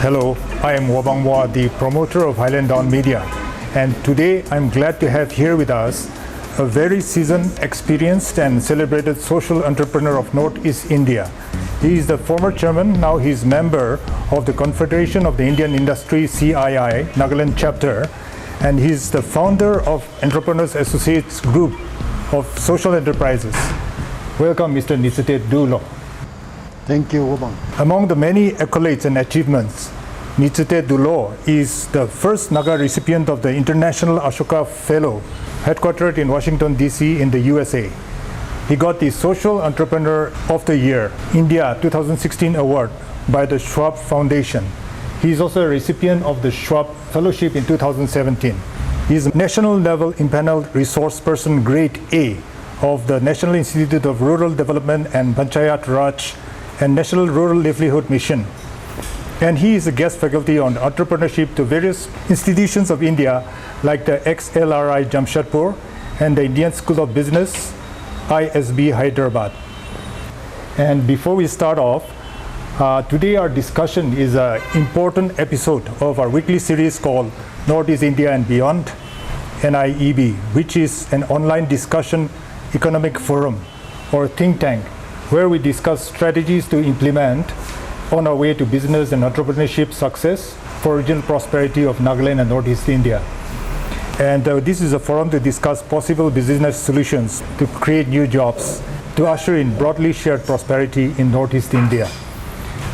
Hello, I am Wabang Moa, the promoter of Highland Dawn Media, and today I'm glad to have here with us a very seasoned, experienced and celebrated social entrepreneur of Northeast India. He is the former chairman, now he is member of the Confederation of the Indian Industry CII, Nagaland chapter, and he is the founder of Entrepreneurs Associates Group of Social Enterprises. Welcome, Mr. Neichute Doulo. Thank you, Wabang. Among the many accolades and achievements, Neichute Duolo is the first Naga recipient of the International Ashoka Fellow, headquartered in Washington, D.C. in the USA. He got the Social Entrepreneur of the Year, India 2016 award by the Schwab Foundation. He is also a recipient of the Schwab Fellowship in 2017. He is a national level impaneled resource person grade A of the National Institute of Rural Development and Panchayat Raj and National Rural Livelihood Mission. And he is a guest faculty on entrepreneurship to various institutions of India like the XLRI Jamshedpur and the Indian School of Business, ISB Hyderabad. And before we start off, today our discussion is an important episode of our weekly series called NorthEast India and Beyond NEIB, which is an online discussion economic forum or think tank where we discuss strategies to implement on our way to business and entrepreneurship success for regional prosperity of Nagaland and Northeast India. And this is a forum to discuss possible business solutions to create new jobs, to usher in broadly shared prosperity in Northeast India.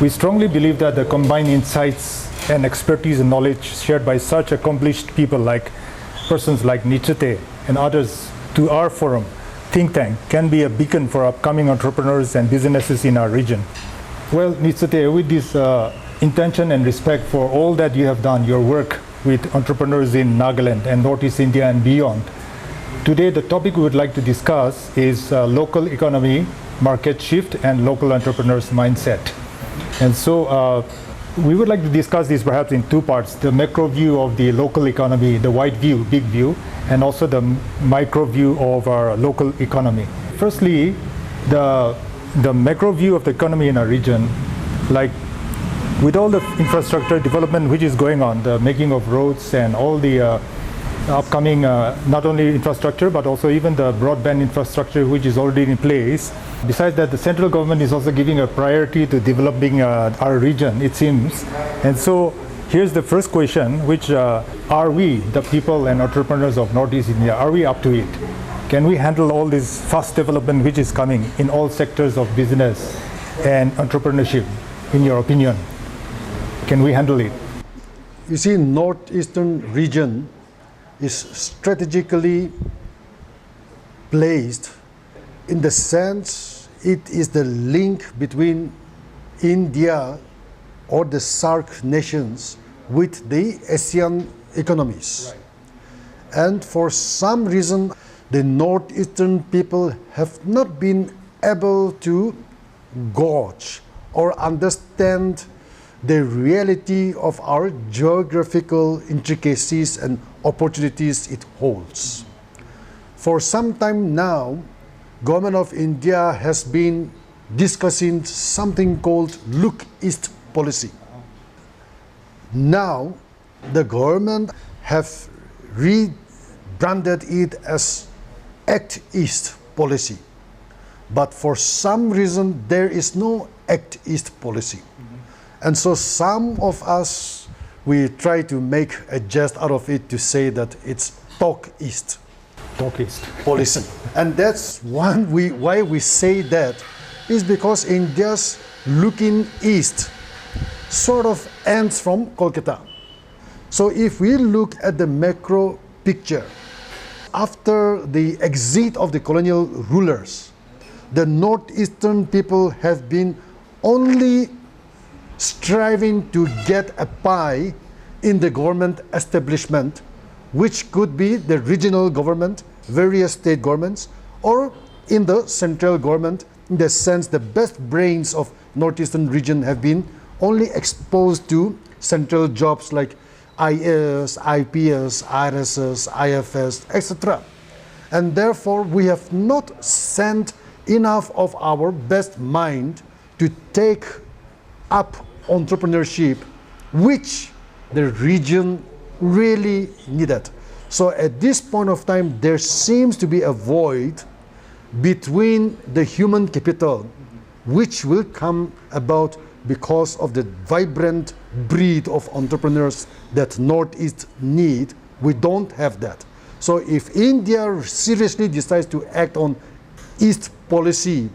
We strongly believe that the combined insights and expertise and knowledge shared by such accomplished people like persons like Neichute and others to our forum think tank can be a beacon for upcoming entrepreneurs and businesses in our region. Well, Neichute, with this intention and respect for all that you have done, your work with entrepreneurs in Nagaland and Northeast India and beyond, today the topic we would like to discuss is local economy, market shift and local entrepreneurs mindset. And so we would like to discuss this perhaps in two parts: the macro view of the local economy, the wide view, big view, and also the micro view of our local economy. Firstly, the macro view of the economy in our region, like with all the infrastructure development which is going on, the making of roads and all the upcoming not only infrastructure but also even the broadband infrastructure which is already in place. Besides that, the central government is also giving a priority to developing our region, it seems. And so here's the first question, which are we, the people and entrepreneurs of Northeast India, are we up to it? Can we handle all this fast development which is coming in all sectors of business and entrepreneurship, in your opinion? Can we handle it? You see, Northeastern region is strategically placed in the sense it is the link between India or the SAARC nations with the ASEAN economies. Right. And for some reason, the Northeastern people have not been able to gauge or understand the reality of our geographical intricacies and opportunities it holds. For some time now, Government of India has been discussing something called Look East policy. Now, the government have rebranded it as Act East policy. But for some reason, there is no Act East policy. And so some of us, we try to make a jest out of it to say that it's Talk East. Talk East policy. And that's why we say that is because India's looking east sort of ends from Kolkata. So if we look at the macro picture, after the exit of the colonial rulers, the Northeastern people have been only striving to get a pie in the government establishment, which could be the regional government, various state governments, or in the central government, in the sense the best brains of Northeastern region have been only exposed to central jobs like IAS, IPS, RSS, IFS, etc. And therefore, we have not sent enough of our best mind to take up entrepreneurship which the region really needed. So at this point of time, there seems to be a void between the human capital, which will come about because of the vibrant breed of entrepreneurs that Northeast need. We don't have that. So if India seriously decides to act on East policy,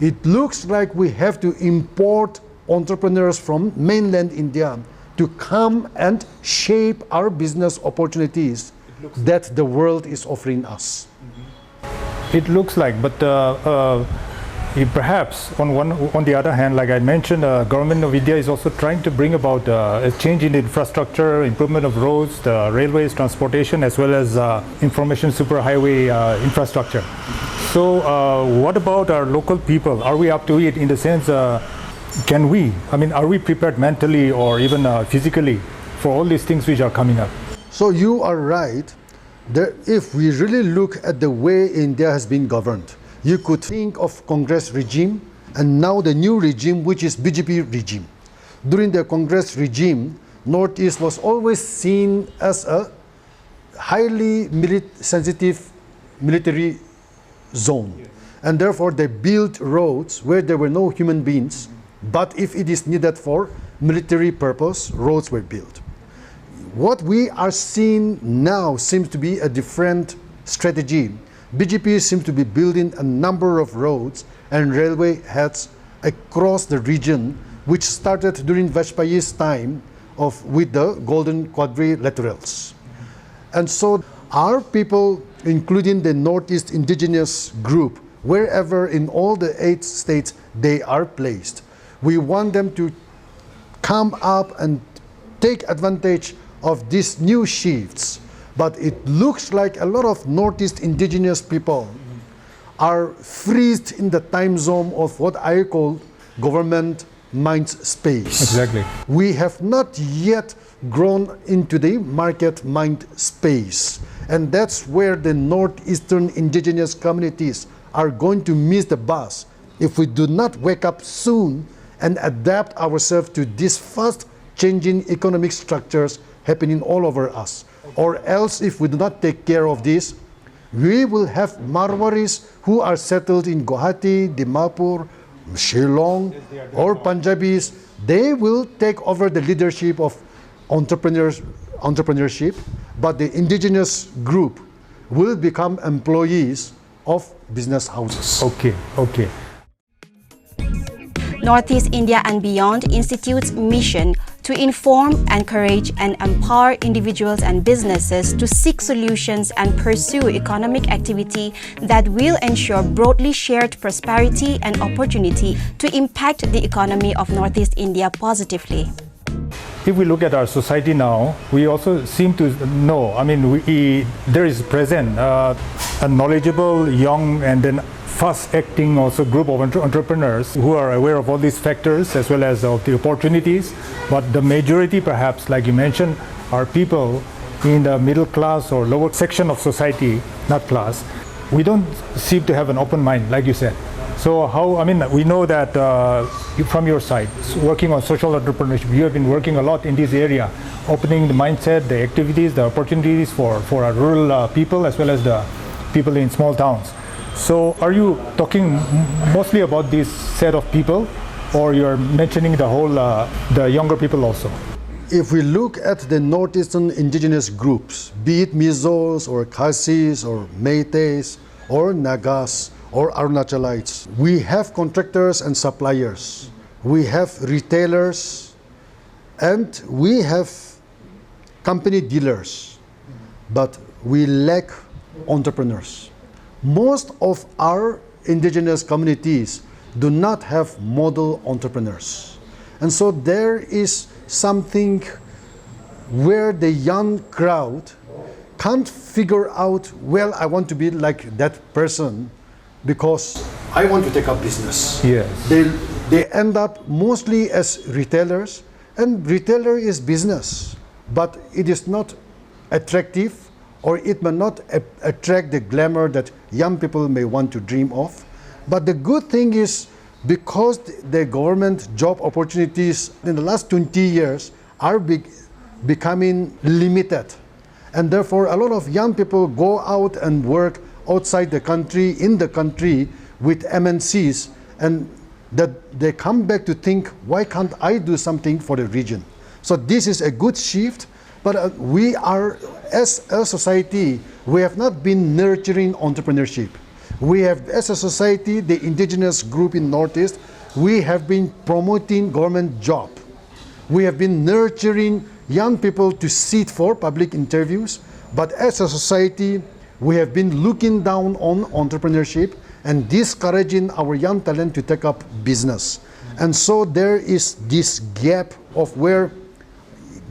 it looks like we have to import entrepreneurs from mainland India to come and shape our business opportunities that the world is offering us. It looks like, but perhaps on the other hand, like I mentioned, government of India is also trying to bring about a change in the infrastructure, improvement of roads, the railways, transportation, as well as information superhighway infrastructure. So what about our local people? Are we up to it in the sense, are we prepared mentally or even physically for all these things which are coming up? So you are right. If we really look at the way India has been governed, you could think of Congress regime and now the new regime, which is BJP regime. During the Congress regime, Northeast was always seen as a highly sensitive military zone. And therefore they built roads where there were no human beings, but if it is needed for military purpose, roads were built. What we are seeing now seems to be a different strategy. BJP seems to be building a number of roads and railway heads across the region, which started during Vajpayee's time with the golden quadrilaterals. And so our people, including the Northeast indigenous group, wherever in all the 8 states they are placed, we want them to come up and take advantage of these new shifts. But it looks like a lot of Northeast indigenous people are freezed in the time zone of what I call government mind space. Exactly. We have not yet grown into the market mind space. And that's where the Northeastern indigenous communities are going to miss the bus if we do not wake up soon and adapt ourselves to these fast changing economic structures happening all over us. Or else, if we do not take care of this, we will have Marwaris who are settled in Guwahati, Dimapur, Shillong, or Punjabis. They will take over the leadership of entrepreneurship, but the indigenous group will become employees of business houses. Okay. Northeast India and Beyond Institute's mission to inform, encourage, and empower individuals and businesses to seek solutions and pursue economic activity that will ensure broadly shared prosperity and opportunity to impact the economy of Northeast India positively. If we look at our society now, we also seem to know, there is present a knowledgeable, young, and then fast-acting also group of entrepreneurs who are aware of all these factors as well as of the opportunities. But the majority, perhaps, like you mentioned, are people in the middle class or lower section of society, not class. We don't seem to have an open mind, like you said. So we know that from your side, working on social entrepreneurship, you have been working a lot in this area, opening the mindset, the activities, the opportunities for our rural people as well as the people in small towns. So are you talking mostly about this set of people, or you're mentioning the whole, the younger people also? If we look at the Northeastern indigenous groups, be it Mizos or Khasis or Meiteis or Nagas or Arunachalites, we have contractors and suppliers, we have retailers, and we have company dealers, but we lack entrepreneurs. Most of our indigenous communities do not have model entrepreneurs. And so there is something where the young crowd can't figure out, well, I want to be like that person because I want to take up business. Yes. They end up mostly as retailers, and retailer is business, but it is not attractive, or it may not attract the glamour that young people may want to dream of. But the good thing is, because the government job opportunities in the last 20 years are becoming limited. And therefore, a lot of young people go out and work outside the country, in the country with MNCs, and that they come back to think, why can't I do something for the region? So this is a good shift, but we are, as a society, we have not been nurturing entrepreneurship. We have, as a society, the indigenous group in Northeast, we have been promoting government job. We have been nurturing young people to sit for public interviews, but as a society, we have been looking down on entrepreneurship and discouraging our young talent to take up business. And so there is this gap of where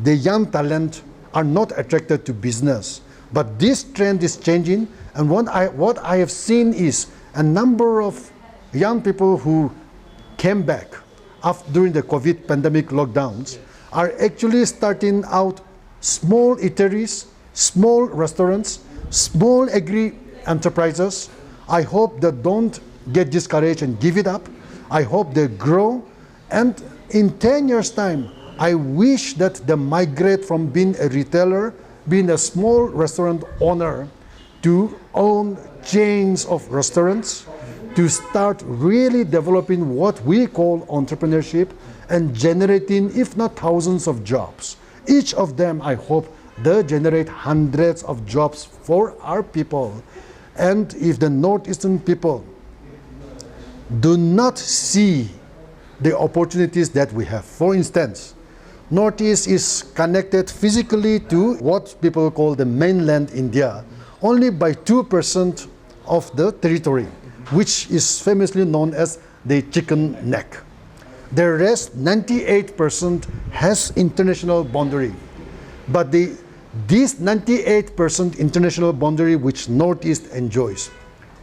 the young talent are not attracted to business. But this trend is changing, and what I have seen is a number of young people who came back during the COVID pandemic lockdowns are actually starting out small eateries, small restaurants, small agri enterprises. I hope they don't get discouraged and give it up. I hope they grow, and in 10 years' time, I wish that they migrate from being a retailer, being a small restaurant owner, to own chains of restaurants, to start really developing what we call entrepreneurship and generating, if not thousands of jobs. Each of them, I hope, they generate hundreds of jobs for our people. And if the Northeastern people do not see the opportunities that we have, for instance, Northeast is connected physically to what people call the mainland India, only by 2% of the territory, which is famously known as the chicken neck. The rest, 98%, has international boundary. But this 98% international boundary which Northeast enjoys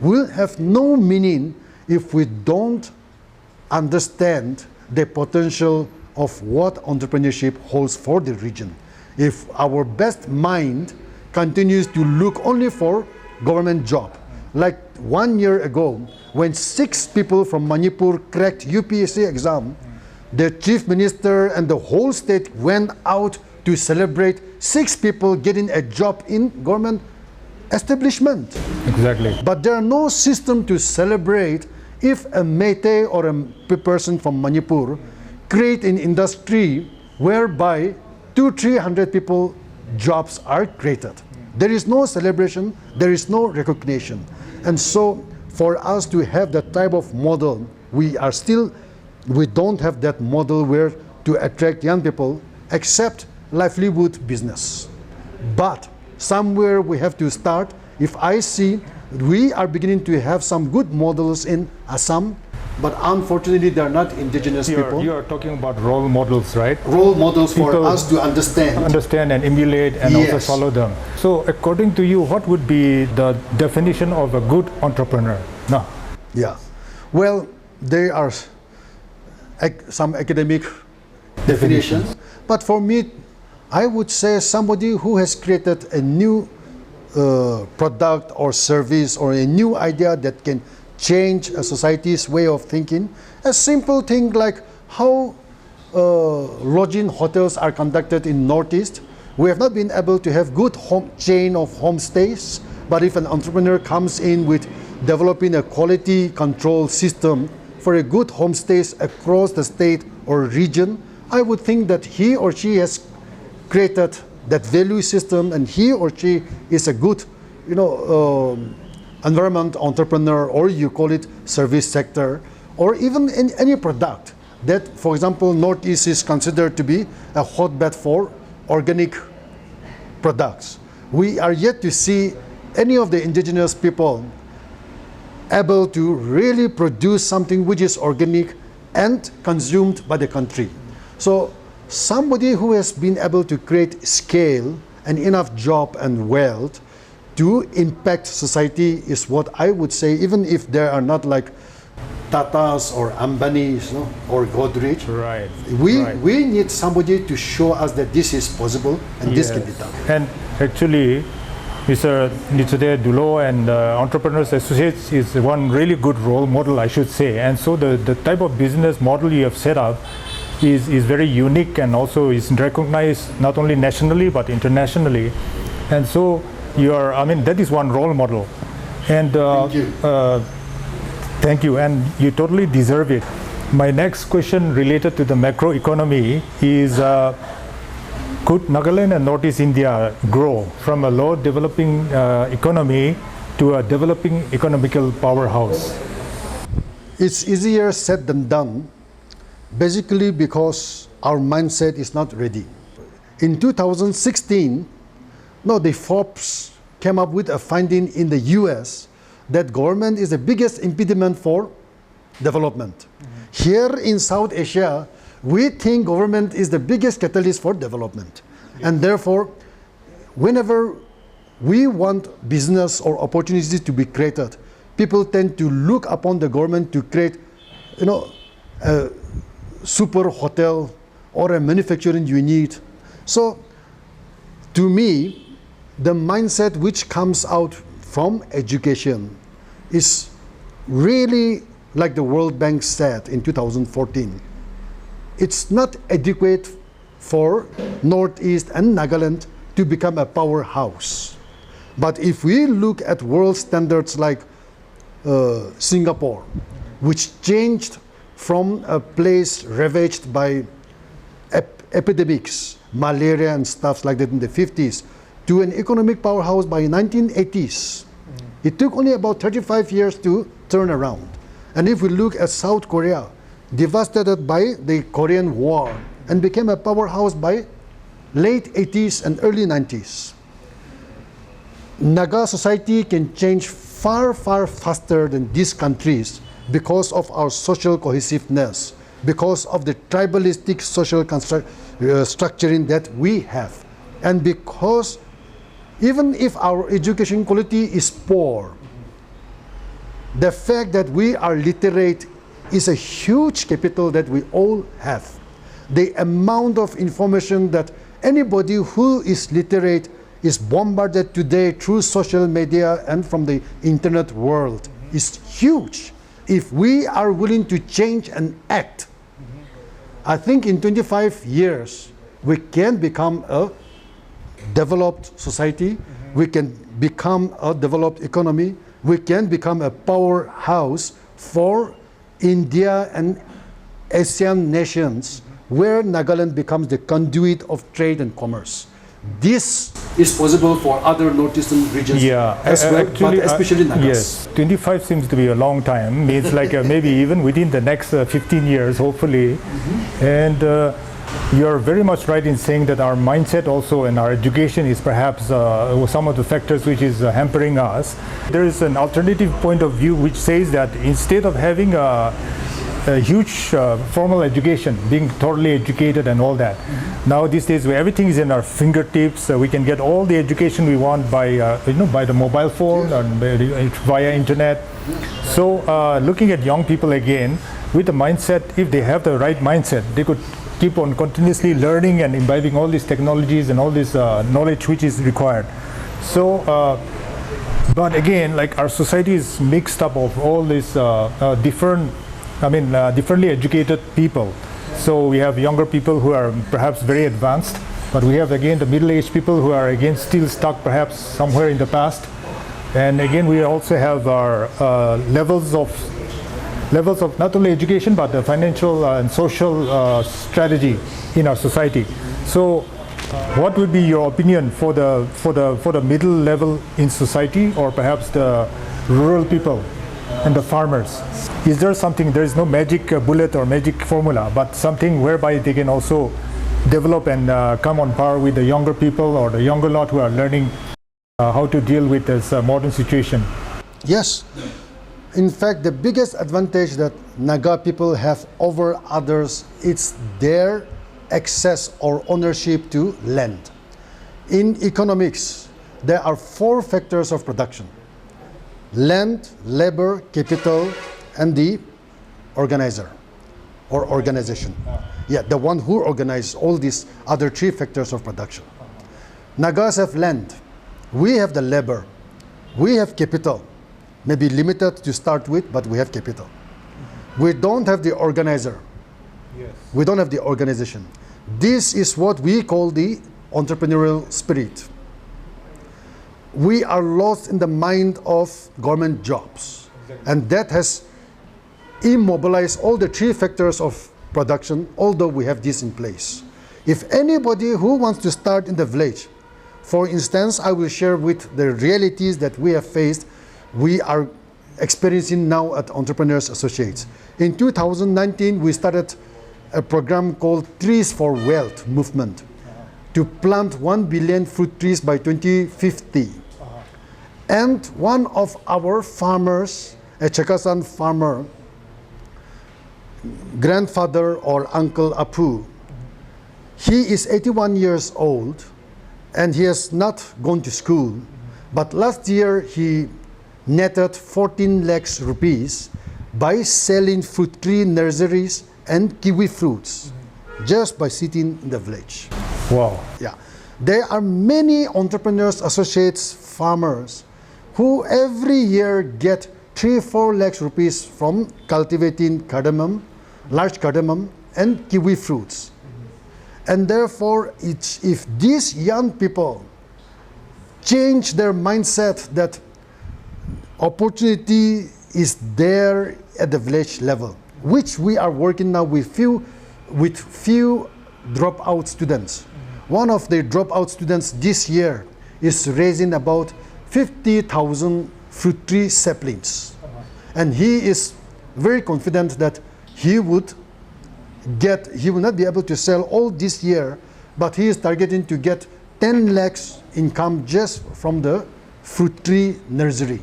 will have no meaning if we don't understand the potential of what entrepreneurship holds for the region. If our best mind continues to look only for government job, like 1 year ago, when 6 people from Manipur cracked UPSC exam, the chief minister and the whole state went out to celebrate 6 people getting a job in government establishment. Exactly. But there are no system to celebrate if a Meitei or a person from Manipur create an industry whereby 200-300 people jobs are created. There is no celebration, there is no recognition. And so for us to have that type of model, we don't have that model where to attract young people except livelihood business. But somewhere we have to start. If I see we are beginning to have some good models in Assam, but unfortunately they are not indigenous people. You are talking about role models, right? Role models for People us to understand and emulate and Yes. also follow them. So according to you, what would be the definition of a good entrepreneur? No. Yeah. Well, there are some academic definitions, but for me, I would say somebody who has created a new product or service or a new idea that can change a society's way of thinking. A simple thing like how lodging hotels are conducted in Northeast. We have not been able to have good chain of homestays, but if an entrepreneur comes in with developing a quality control system for a good homestays across the state or region, I would think that he or she has created that value system, and he or she is a good, environment entrepreneur, or you call it service sector, or even in any product that, for example, Northeast is considered to be a hotbed for organic products. We are yet to see any of the indigenous people able to really produce something which is organic and consumed by the country. So somebody who has been able to create scale and enough job and wealth to impact society is what I would say, even if there are not like Tatas or Ambanis or Godrej. Right. We need somebody to show us that this is possible and this can be done. And actually, Mr. Neichute Doulo and Entrepreneurs Associates is one really good role model, I should say. And so the type of business model you have set up is very unique and also is recognized not only nationally but internationally. And so that is one role model. And Thank you. Thank you, and you totally deserve it. My next question related to the macroeconomy is, could Nagaland and Northeast India grow from a low developing economy to a developing economical powerhouse? It's easier said than done, basically because our mindset is not ready. In 2016, the Forbes came up with a finding in the US that government is the biggest impediment for development. Here in South Asia, we think government is the biggest catalyst for development. And therefore, whenever we want business or opportunities to be created, people tend to look upon the government to create, a super hotel or a manufacturing unit. So, to me, the mindset which comes out from education is really like the World Bank said in 2014. It's not adequate for Northeast and Nagaland to become a powerhouse. But if we look at world standards like Singapore, which changed from a place ravaged by epidemics, malaria and stuff like that in the 50s, to an economic powerhouse by 1980s. It took only about 35 years to turn around. And if we look at South Korea, devastated by the Korean War and became a powerhouse by late 80s and early 90s. Naga society can change far, far faster than these countries because of our social cohesiveness, because of the tribalistic social structuring that we have, and because even if our education quality is poor, the fact that we are literate is a huge capital that we all have. The amount of information that anybody who is literate is bombarded today through social media and from the internet world is huge. If we are willing to change and act, I think in 25 years we can become a developed society, we can become a developed economy, we can become a powerhouse for India and Asian nations, where Nagaland becomes the conduit of trade and commerce. This is possible for other northeastern regions as well, actually, but especially Nagas. Yes, 25 seems to be a long time. Means like maybe even within the next 15 years, hopefully. And you're very much right in saying that our mindset also and our education is perhaps some of the factors which is hampering us. There is an alternative point of view which says that instead of having a huge formal education, being totally educated and all that, now these days where everything is in our fingertips, we can get all the education we want by by the mobile phone and via internet. So looking at young people again with the mindset, if they have the right mindset, they could keep on continuously learning and imbibing all these technologies and all this knowledge which is required. So, but again, like our society is mixed up of all these differently educated people. So we have younger people who are perhaps very advanced, but we have again the middle-aged people who are again still stuck perhaps somewhere in the past. And again, we also have our levels of not only education but the financial and social strategy in our society. So what would be your opinion for the middle level in society, or perhaps the rural people and the farmers? Is there something, there is no magic bullet or magic formula, but something whereby they can also develop and come on par with the younger people or the younger lot who are learning how to deal with this modern situation? Yes. In fact, the biggest advantage that Naga people have over others is their access or ownership to land. In economics, there are 4 factors of production: land, labor, capital, and the organizer or organization. Yeah, the one who organizes all these other 3 factors of production. Nagas have land, we have the labor, we have capital. Maybe limited to start with, but we have capital. We don't have the organizer. We don't have the organization. This is what we call the entrepreneurial spirit. We are lost in the mind of government jobs. And that has immobilized all the three factors of production, although we have this in place. If anybody who wants to start in the village, for instance, I will share with the realities that we have faced, we are experiencing now at Entrepreneurs Associates. In 2019, we started a program called Trees for Wealth movement to plant 1 billion fruit trees by 2050. And one of our farmers, a Chekasan farmer, grandfather or uncle Apu, he is 81 years old and he has not gone to school, but last year he netted 14 lakhs rupees by selling fruit tree nurseries and kiwi fruits just by sitting in the village. Wow. Yeah. There are many entrepreneurs, associates, farmers who every year get 3-4 lakhs rupees from cultivating cardamom, large cardamom and kiwi fruits. And therefore, if these young people change their mindset that opportunity is there at the village level, which we are working now with few dropout students. One of the dropout students this year is raising about 50,000 fruit tree saplings. And he is very confident that he will not be able to sell all this year, but he is targeting to get 10 lakhs income just from the fruit tree nursery.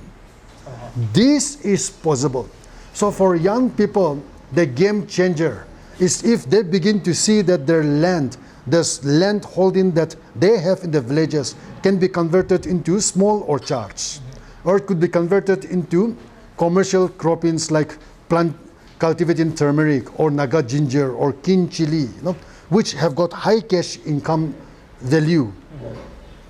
This is possible. So for young people, the game changer is if they begin to see that their land, this land holding that they have in the villages can be converted into small orchards, or it could be converted into commercial croppings like cultivating turmeric or naga ginger or king chili, which have got high cash income value.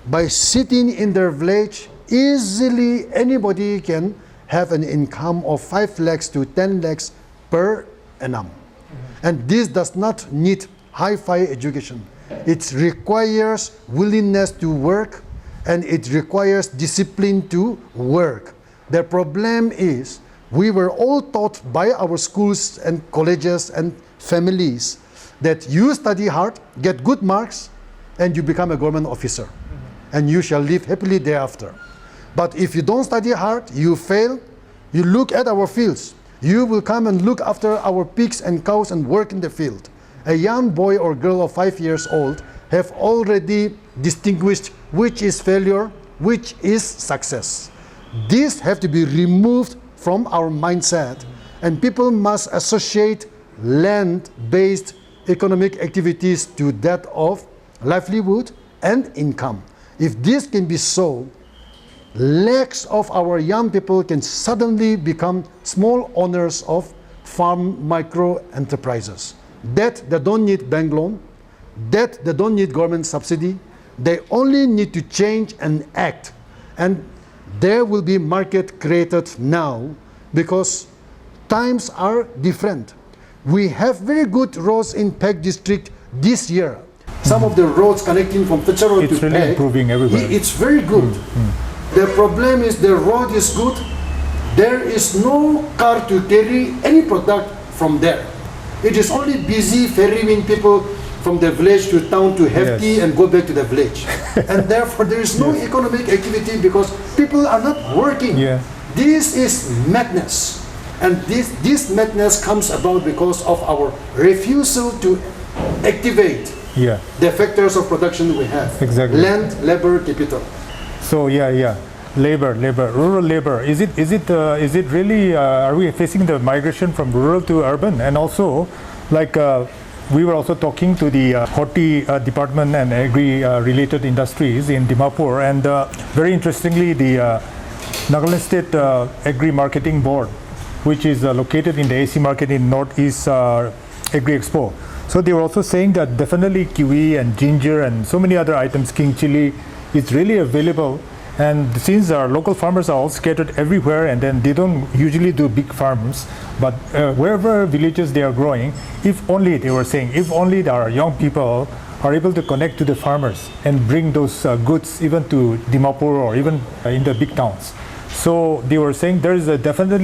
By sitting in their village, easily anybody can have an income of 5 lakhs to 10 lakhs per annum. And this does not need hi-fi education. It requires willingness to work and it requires discipline to work. The problem is we were all taught by our schools and colleges and families that you study hard, get good marks, and you become a government officer. And you shall live happily thereafter. But if you don't study hard, you fail, you look at our fields. You will come and look after our pigs and cows and work in the field. A young boy or girl of 5 years old have already distinguished which is failure, which is success. These have to be removed from our mindset, and people must associate land-based economic activities to that of livelihood and income. If this can be so, lakhs of our young people can suddenly become small owners of farm micro enterprises. That they don't need bank loan, that they don't need government subsidy, they only need to change and act. And there will be market created now because times are different. We have very good roads in Peg district this year. Some of the roads connecting from Picharo to Peg, it's really improving everywhere. It's very good. The problem is the road is good. There is no car to carry any product from there. It is only busy ferrying people from the village to town to have tea and go back to the village. And therefore there is no economic activity because people are not working. This is madness. And this madness comes about because of our refusal to activate the factors of production we have. Exactly. Land, labor, capital. So labor, rural labor. Is it really? Are we facing the migration from rural to urban? And also, like we were also talking to the horti department and agri-related industries in Dimapur, and very interestingly, the Nagaland State Agri Marketing Board, which is located in the AC market in Northeast Agri Expo. So they were also saying that definitely kiwi and ginger and so many other items, king chili, is really available And since our local farmers are all scattered everywhere, and then they don't usually do big farms, but wherever villages they are growing, if only, they were saying, if only our young people are able to connect to the farmers and bring those goods even to Dimapur or even in the big towns. So they were saying there is a definite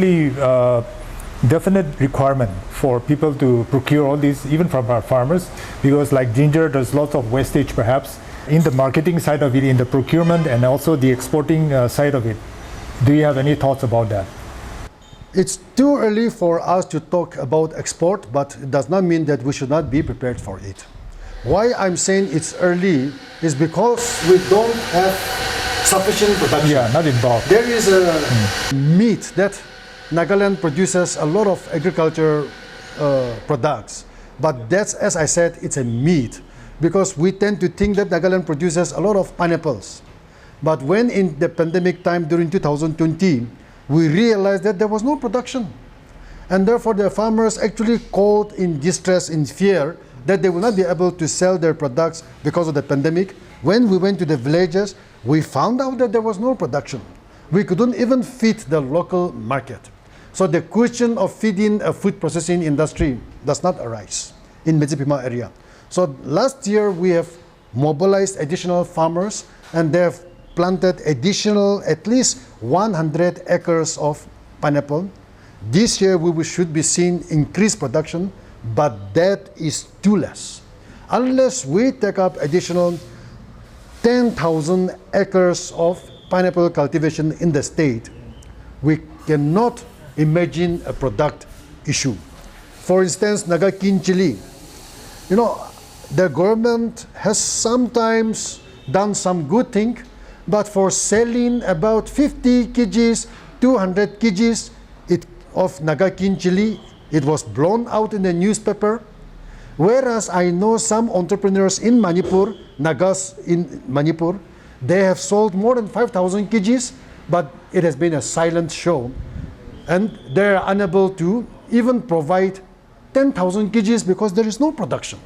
requirement for people to procure all these, even from our farmers, because like ginger, there's lots of wastage perhaps in the marketing side of it, in the procurement, and also the exporting side of it. Do you have any thoughts about that? It's too early for us to talk about export, but it does not mean that we should not be prepared for it. Why I'm saying it's early is because we don't have sufficient production. Yeah, not in bulk. There is a meat that Nagaland produces a lot of agriculture products, but that's, as I said, it's a meat, because we tend to think that Nagaland produces a lot of pineapples. But when in the pandemic time during 2020, we realized that there was no production. And therefore the farmers actually called in distress, in fear, that they will not be able to sell their products because of the pandemic. When we went to the villages, we found out that there was no production. We couldn't even feed the local market. So the question of feeding a food processing industry does not arise in Mejipima area. So last year we have mobilized additional farmers, and they have planted additional at least 100 acres of pineapple. This year we should be seeing increased production, but that is too less. Unless we take up additional 10,000 acres of pineapple cultivation in the state, we cannot imagine a product issue. For instance, Nagakin chili. You know, the government has sometimes done some good thing, but for selling about 50 kgs, 200 kgs of Nagakin chili, it was blown out in the newspaper. Whereas I know some entrepreneurs in Manipur, Nagas in Manipur, they have sold more than 5,000 kgs, but it has been a silent show. And they are unable to even provide 10,000 kgs because there is no production.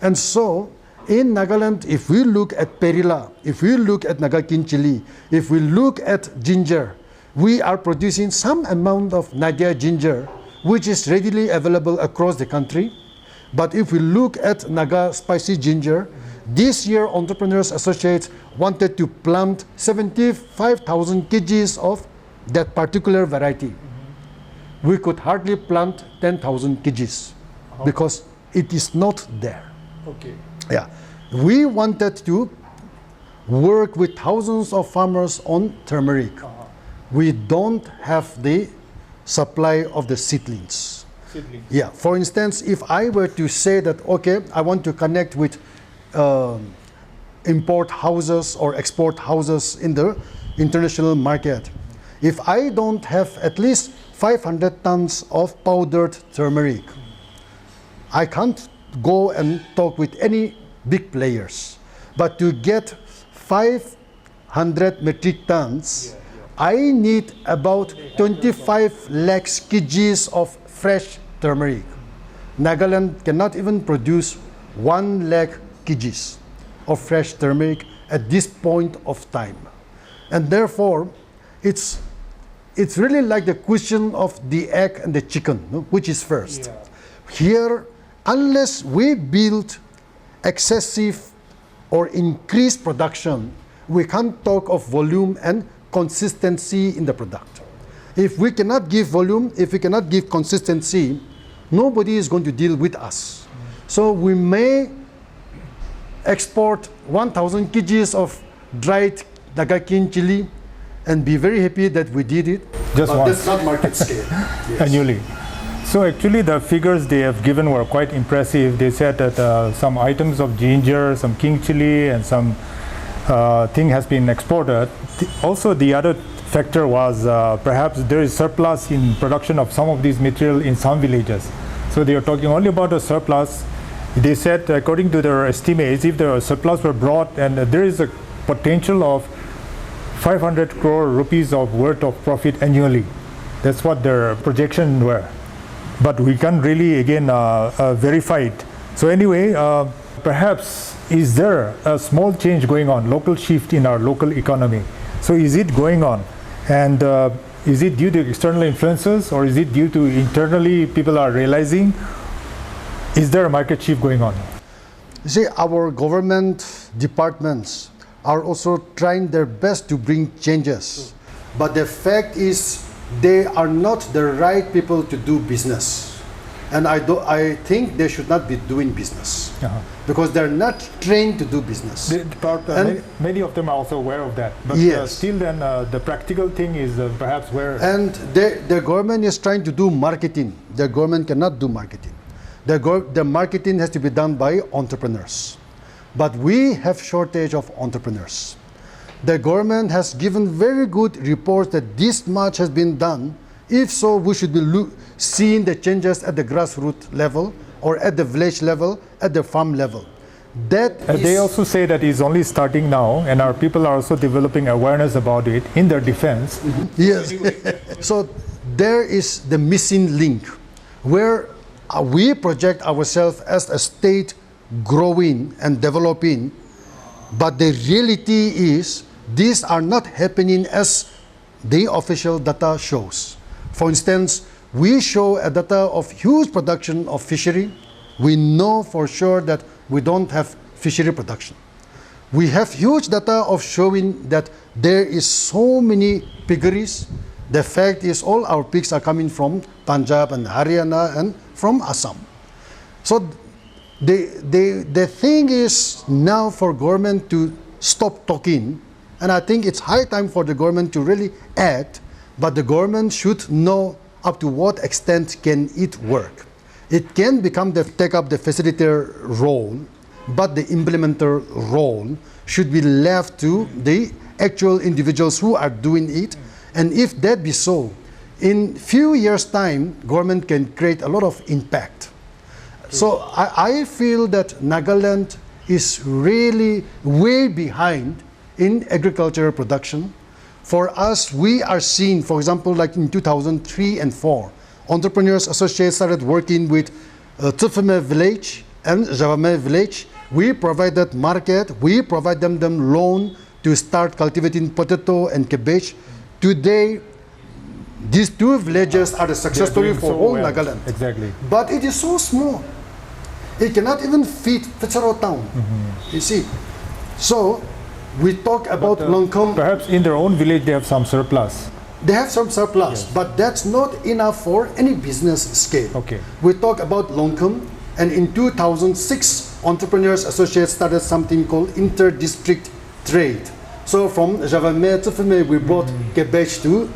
And so, in Nagaland, if we look at perila, if we look at Nagakin chili, if we look at ginger, we are producing some amount of Nadia ginger, which is readily available across the country. But if we look at Naga spicy ginger, this year Entrepreneurs Associates wanted to plant 75,000 kgs of that particular variety. We could hardly plant 10,000 kgs because it is not there. Okay. Yeah, we wanted to work with thousands of farmers on turmeric. We don't have the supply of the seedlings. Yeah, for instance, if I were to say that, okay, I want to connect with import houses or export houses in the international market, if I don't have at least 500 tons of powdered turmeric, I can't go and talk with any big players. But to get 500 metric tons, I need about 25 lakhs kgs of fresh turmeric. Nagaland cannot even produce 1 lakh kgs of fresh turmeric at this point of time. And therefore, it's really like the question of the egg and the chicken, no? Which is first. Yeah. Here, unless we build excessive or increased production, we can't talk of volume and consistency in the product. If we cannot give volume, if we cannot give consistency, nobody is going to deal with us. So we may export 1,000 kgs of dried Nagakin chili and be very happy that we did it. Just but once. That's not market scale. Yes. Annually. So actually the figures they have given were quite impressive. They said that some items of ginger, some king chili, and some thing has been exported. Also the other factor was perhaps there is surplus in production of some of these material in some villages. So they are talking only about a surplus. They said according to their estimates, if the surplus were brought, and there is a potential of 500 crore rupees of worth of profit annually. That's what their projections were. But we can't really again verify it. So anyway, perhaps is there a small change going on, local shift in our local economy? So is it going on? And is it due to external influences, or is it due to internally people are realizing? Is there a market shift going on? You see, our government departments are also trying their best to bring changes. But the fact is, they are not the right people to do business. And I think they should not be doing business because they're not trained to do business. Many of them are also aware of that. But yes. Still then the practical thing is perhaps where... And the government is trying to do marketing. The government cannot do marketing. The marketing has to be done by entrepreneurs. But we have shortage of entrepreneurs. The government has given very good reports that this much has been done. If so, we should be seeing the changes at the grassroots level or at the village level, at the farm level. They also say that it's only starting now, and our people are also developing awareness about it in their defense. Yes. So there is the missing link where we project ourselves as a state growing and developing, but the reality is these are not happening as the official data shows. For instance, we show a data of huge production of fishery. We know for sure that we don't have fishery production. We have huge data of showing that there is so many piggeries. The fact is all our pigs are coming from Punjab and Haryana and from Assam. So the thing is now for government to stop talking, and I think it's high time for the government to really act, but the government should know up to what extent can it work. It can take up the facilitator role, but the implementer role should be left to the actual individuals who are doing it. And if that be so, in few years' time, government can create a lot of impact. So I feel that Nagaland is really way behind in agricultural production. For us, we are seeing, for example, like in 2003 and 4, Entrepreneurs Associates started working with Tufame village and Javame village. We provided market, we provided them loan to start cultivating potato and cabbage. Today, these two villages are the success story for whole Nagaland. Exactly. But it is so small. It cannot even feed Fitzroy town. You see. So, we talk about Longkom. Perhaps in their own village they have some surplus. They have some surplus, yes. But that's not enough for any business scale. Okay. We talk about Longkom, and in 2006, Entrepreneurs Associates started something called inter-district trade. So from Javame, Tufame, we brought cabbage to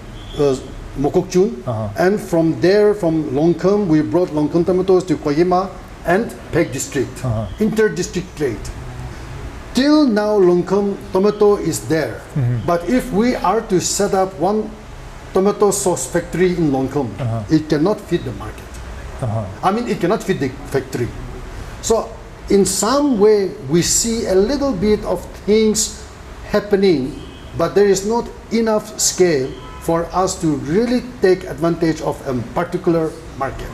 Mokokchung, and from there, from Longkom, we brought Longkom tomatoes to Kohima and Peg district. Inter-district trade. Till now, Longkom tomato is there. But if we are to set up one tomato sauce factory in Longkom, it cannot feed the market. I mean, it cannot feed the factory. So, in some way, we see a little bit of things happening, but there is not enough scale for us to really take advantage of a particular market.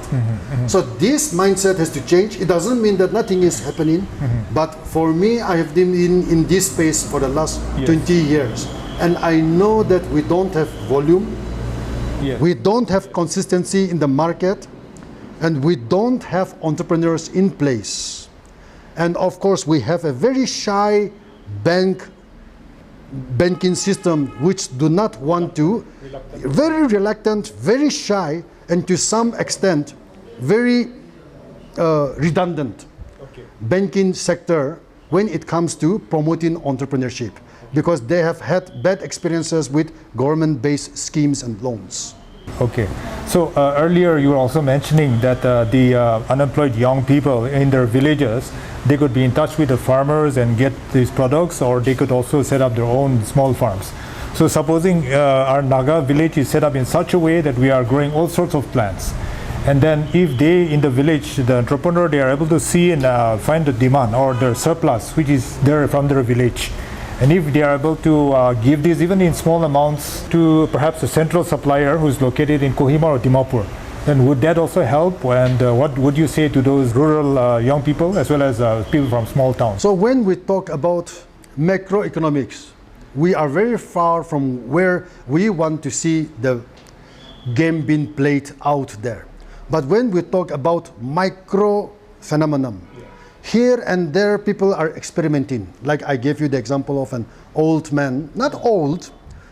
So this mindset has to change. It doesn't mean that nothing is happening, but for me, I have been in this space for the last 20 years, and I know that we don't have volume, we don't have consistency in the market, and we don't have entrepreneurs in place. And of course, we have a very shy banking system which do not want to, very reluctant, very shy, and to some extent very redundant banking sector when it comes to promoting entrepreneurship, because they have had bad experiences with government-based schemes and loans. Okay, so earlier you were also mentioning that the unemployed young people in their villages, they could be in touch with the farmers and get these products, or they could also set up their own small farms. So supposing our Naga village is set up in such a way that we are growing all sorts of plants, and then if they in the village, the entrepreneur, they are able to see and find the demand or the surplus which is there from their village, and if they are able to give this even in small amounts to perhaps a central supplier who is located in Kohima or Dimapur, Then would that also help? And what would you say to those rural young people as well as people from small towns? So when we talk about macroeconomics, we are very far from where we want to see the game being played out there. But when we talk about micro phenomenon, here and there people are experimenting. Like I gave you the example of an old man, not old,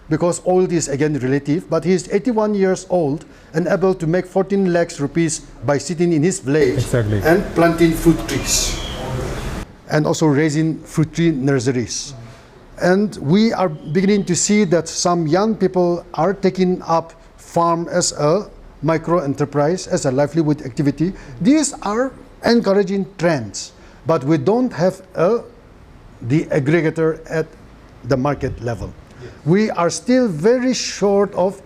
because old is again relative, but he's 81 years old and able to make 14 lakhs rupees by sitting in his village and planting fruit trees and also raising fruit tree nurseries. And we are beginning to see that some young people are taking up farm as a micro enterprise, as a livelihood activity. These are encouraging trends, but we don't have the aggregator at the market level. We are still very short of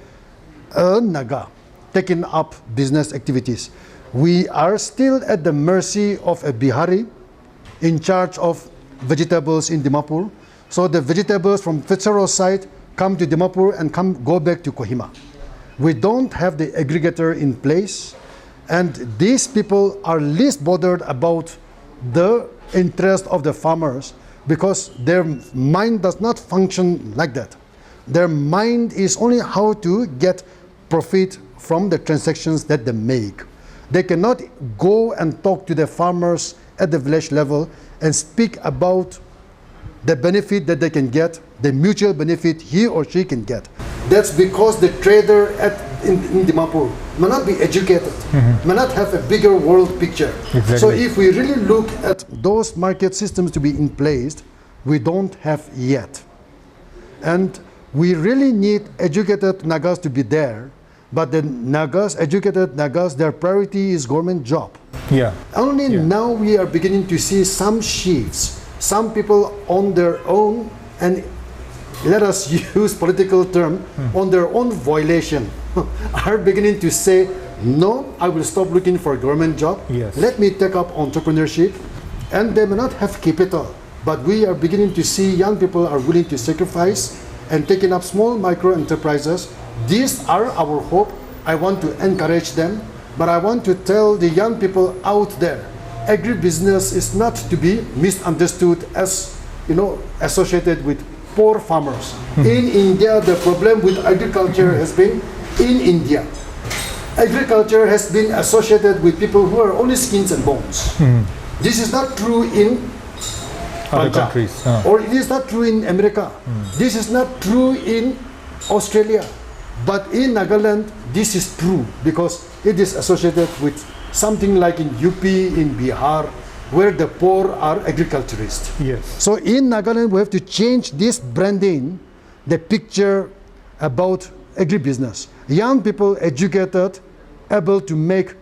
a Naga taking up business activities. We are still at the mercy of a Bihari in charge of vegetables in Dimapur. So the vegetables from Fitzgerald side come to Dimapur and go back to Kohima. We don't have the aggregator in place, and these people are least bothered about the interest of the farmers because their mind does not function like that. Their mind is only how to get profit from the transactions that they make. They cannot go and talk to the farmers at the village level and speak about the benefit that they can get, the mutual benefit he or she can get. That's because the trader in Dimapur may not be educated, may not have a bigger world picture. Exactly. So if we really look at those market systems to be in place, we don't have yet. And we really need educated Nagas to be there, but the Nagas, educated Nagas, their priority is government job. Only now we are beginning to see some shifts. Some people on their own, and let us use political term, on their own violation, are beginning to say, no, I will stop looking for a government job. Let me take up entrepreneurship. And they may not have capital, but we are beginning to see young people are willing to sacrifice and taking up small micro enterprises. These are our hope. I want to encourage them, but I want to tell the young people out there, agribusiness is not to be misunderstood as, associated with poor farmers. In India, the problem with agriculture has been in India. Agriculture has been associated with people who are only skins and bones. This is not true in other countries. Or it is not true in America. This is not true in Australia. But in Nagaland, this is true because it is associated with something like in UP, in Bihar, where the poor are agriculturists. So in Nagaland, we have to change this branding, the picture about agribusiness. Young people educated, able to make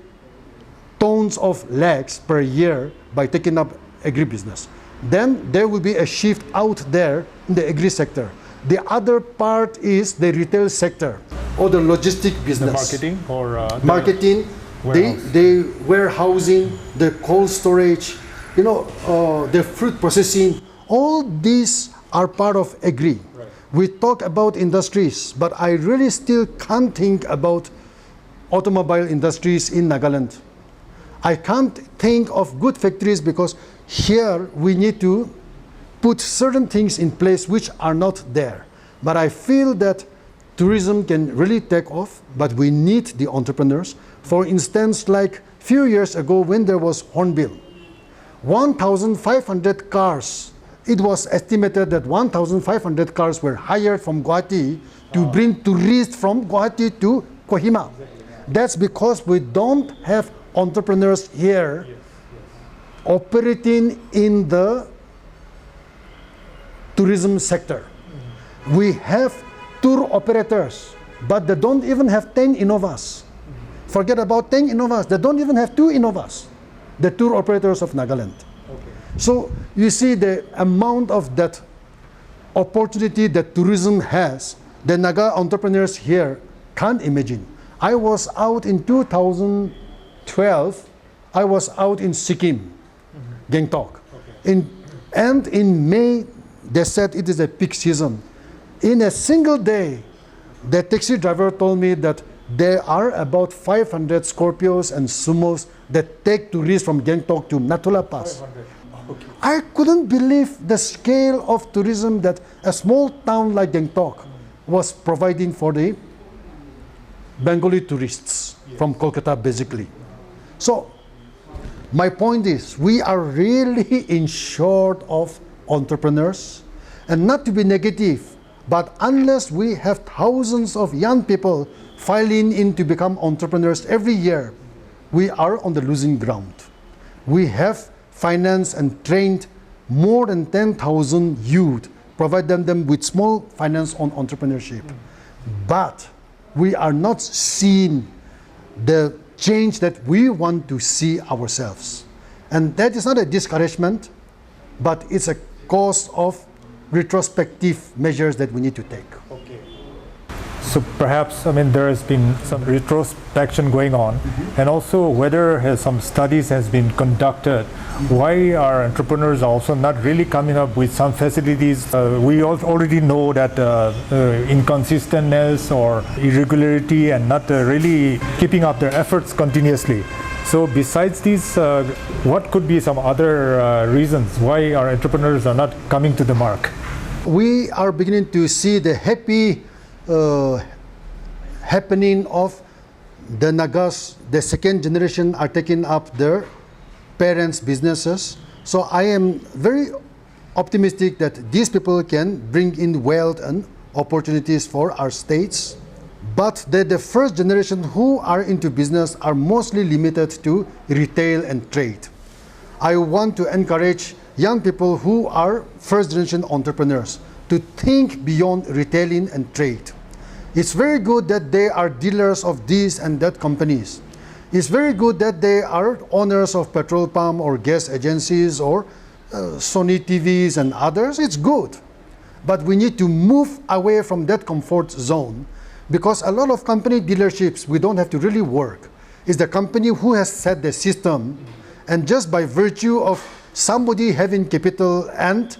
tons of lakhs per year by taking up agribusiness. Then there will be a shift out there in the agri sector. The other part is the retail sector or the logistic business. The marketing or marketing, the warehousing, the cold storage, the fruit processing. All these are part of agri. We talk about industries, but I really still can't think about automobile industries in Nagaland. I can't think of good factories because here we need to put certain things in place which are not there. But I feel that tourism can really take off, but we need the entrepreneurs. For instance, like few years ago when there was Hornbill, 1,500 cars, it was estimated that 1,500 cars were hired from Guwahati to bring tourists from Guwahati to Kohima. That's because we don't have entrepreneurs here operating in the tourism sector. We have tour operators, but they don't even have 10 Innovas. Forget about 10 Innovas, they don't even have 2 Innovas, the tour operators of Nagaland. So you see the amount of that opportunity that tourism has, the Naga entrepreneurs here can't imagine. I was out in 2012, I was out in Sikkim, Gangtok. And in May, they said it is a peak season. In a single day, the taxi driver told me that there are about 500 Scorpios and Sumos that take tourists from Gangtok to Natula Pass. Okay. I couldn't believe the scale of tourism that a small town like Gangtok was providing for the Bengali tourists from Kolkata, basically. So, my point is, we are really in short of entrepreneurs, and not to be negative, but unless we have thousands of young people filing in to become entrepreneurs every year, we are on the losing ground. We have financed and trained more than 10,000 youth, providing them with small finance on entrepreneurship. But we are not seeing the change that we want to see ourselves. And that is not a discouragement, but it's a cause of retrospective measures that we need to take. Okay. So perhaps, there has been some retrospection going on, and also whether some studies has been conducted. Why are entrepreneurs also not really coming up with some facilities? We already know that inconsistentness or irregularity and not really keeping up their efforts continuously. So besides these, what could be some other reasons why our entrepreneurs are not coming to the mark? We are beginning to see the happy happening of the Nagas. The second generation are taking up their parents' businesses. So I am very optimistic that these people can bring in wealth and opportunities for our states. But the first generation who are into business are mostly limited to retail and trade. I want to encourage young people who are first generation entrepreneurs to think beyond retailing and trade. It's very good that they are dealers of these and that companies. It's very good that they are owners of petrol pump or gas agencies or Sony TVs and others. It's good. But we need to move away from that comfort zone, because a lot of company dealerships, we don't have to really work. It's the company who has set the system, and just by virtue of somebody having capital and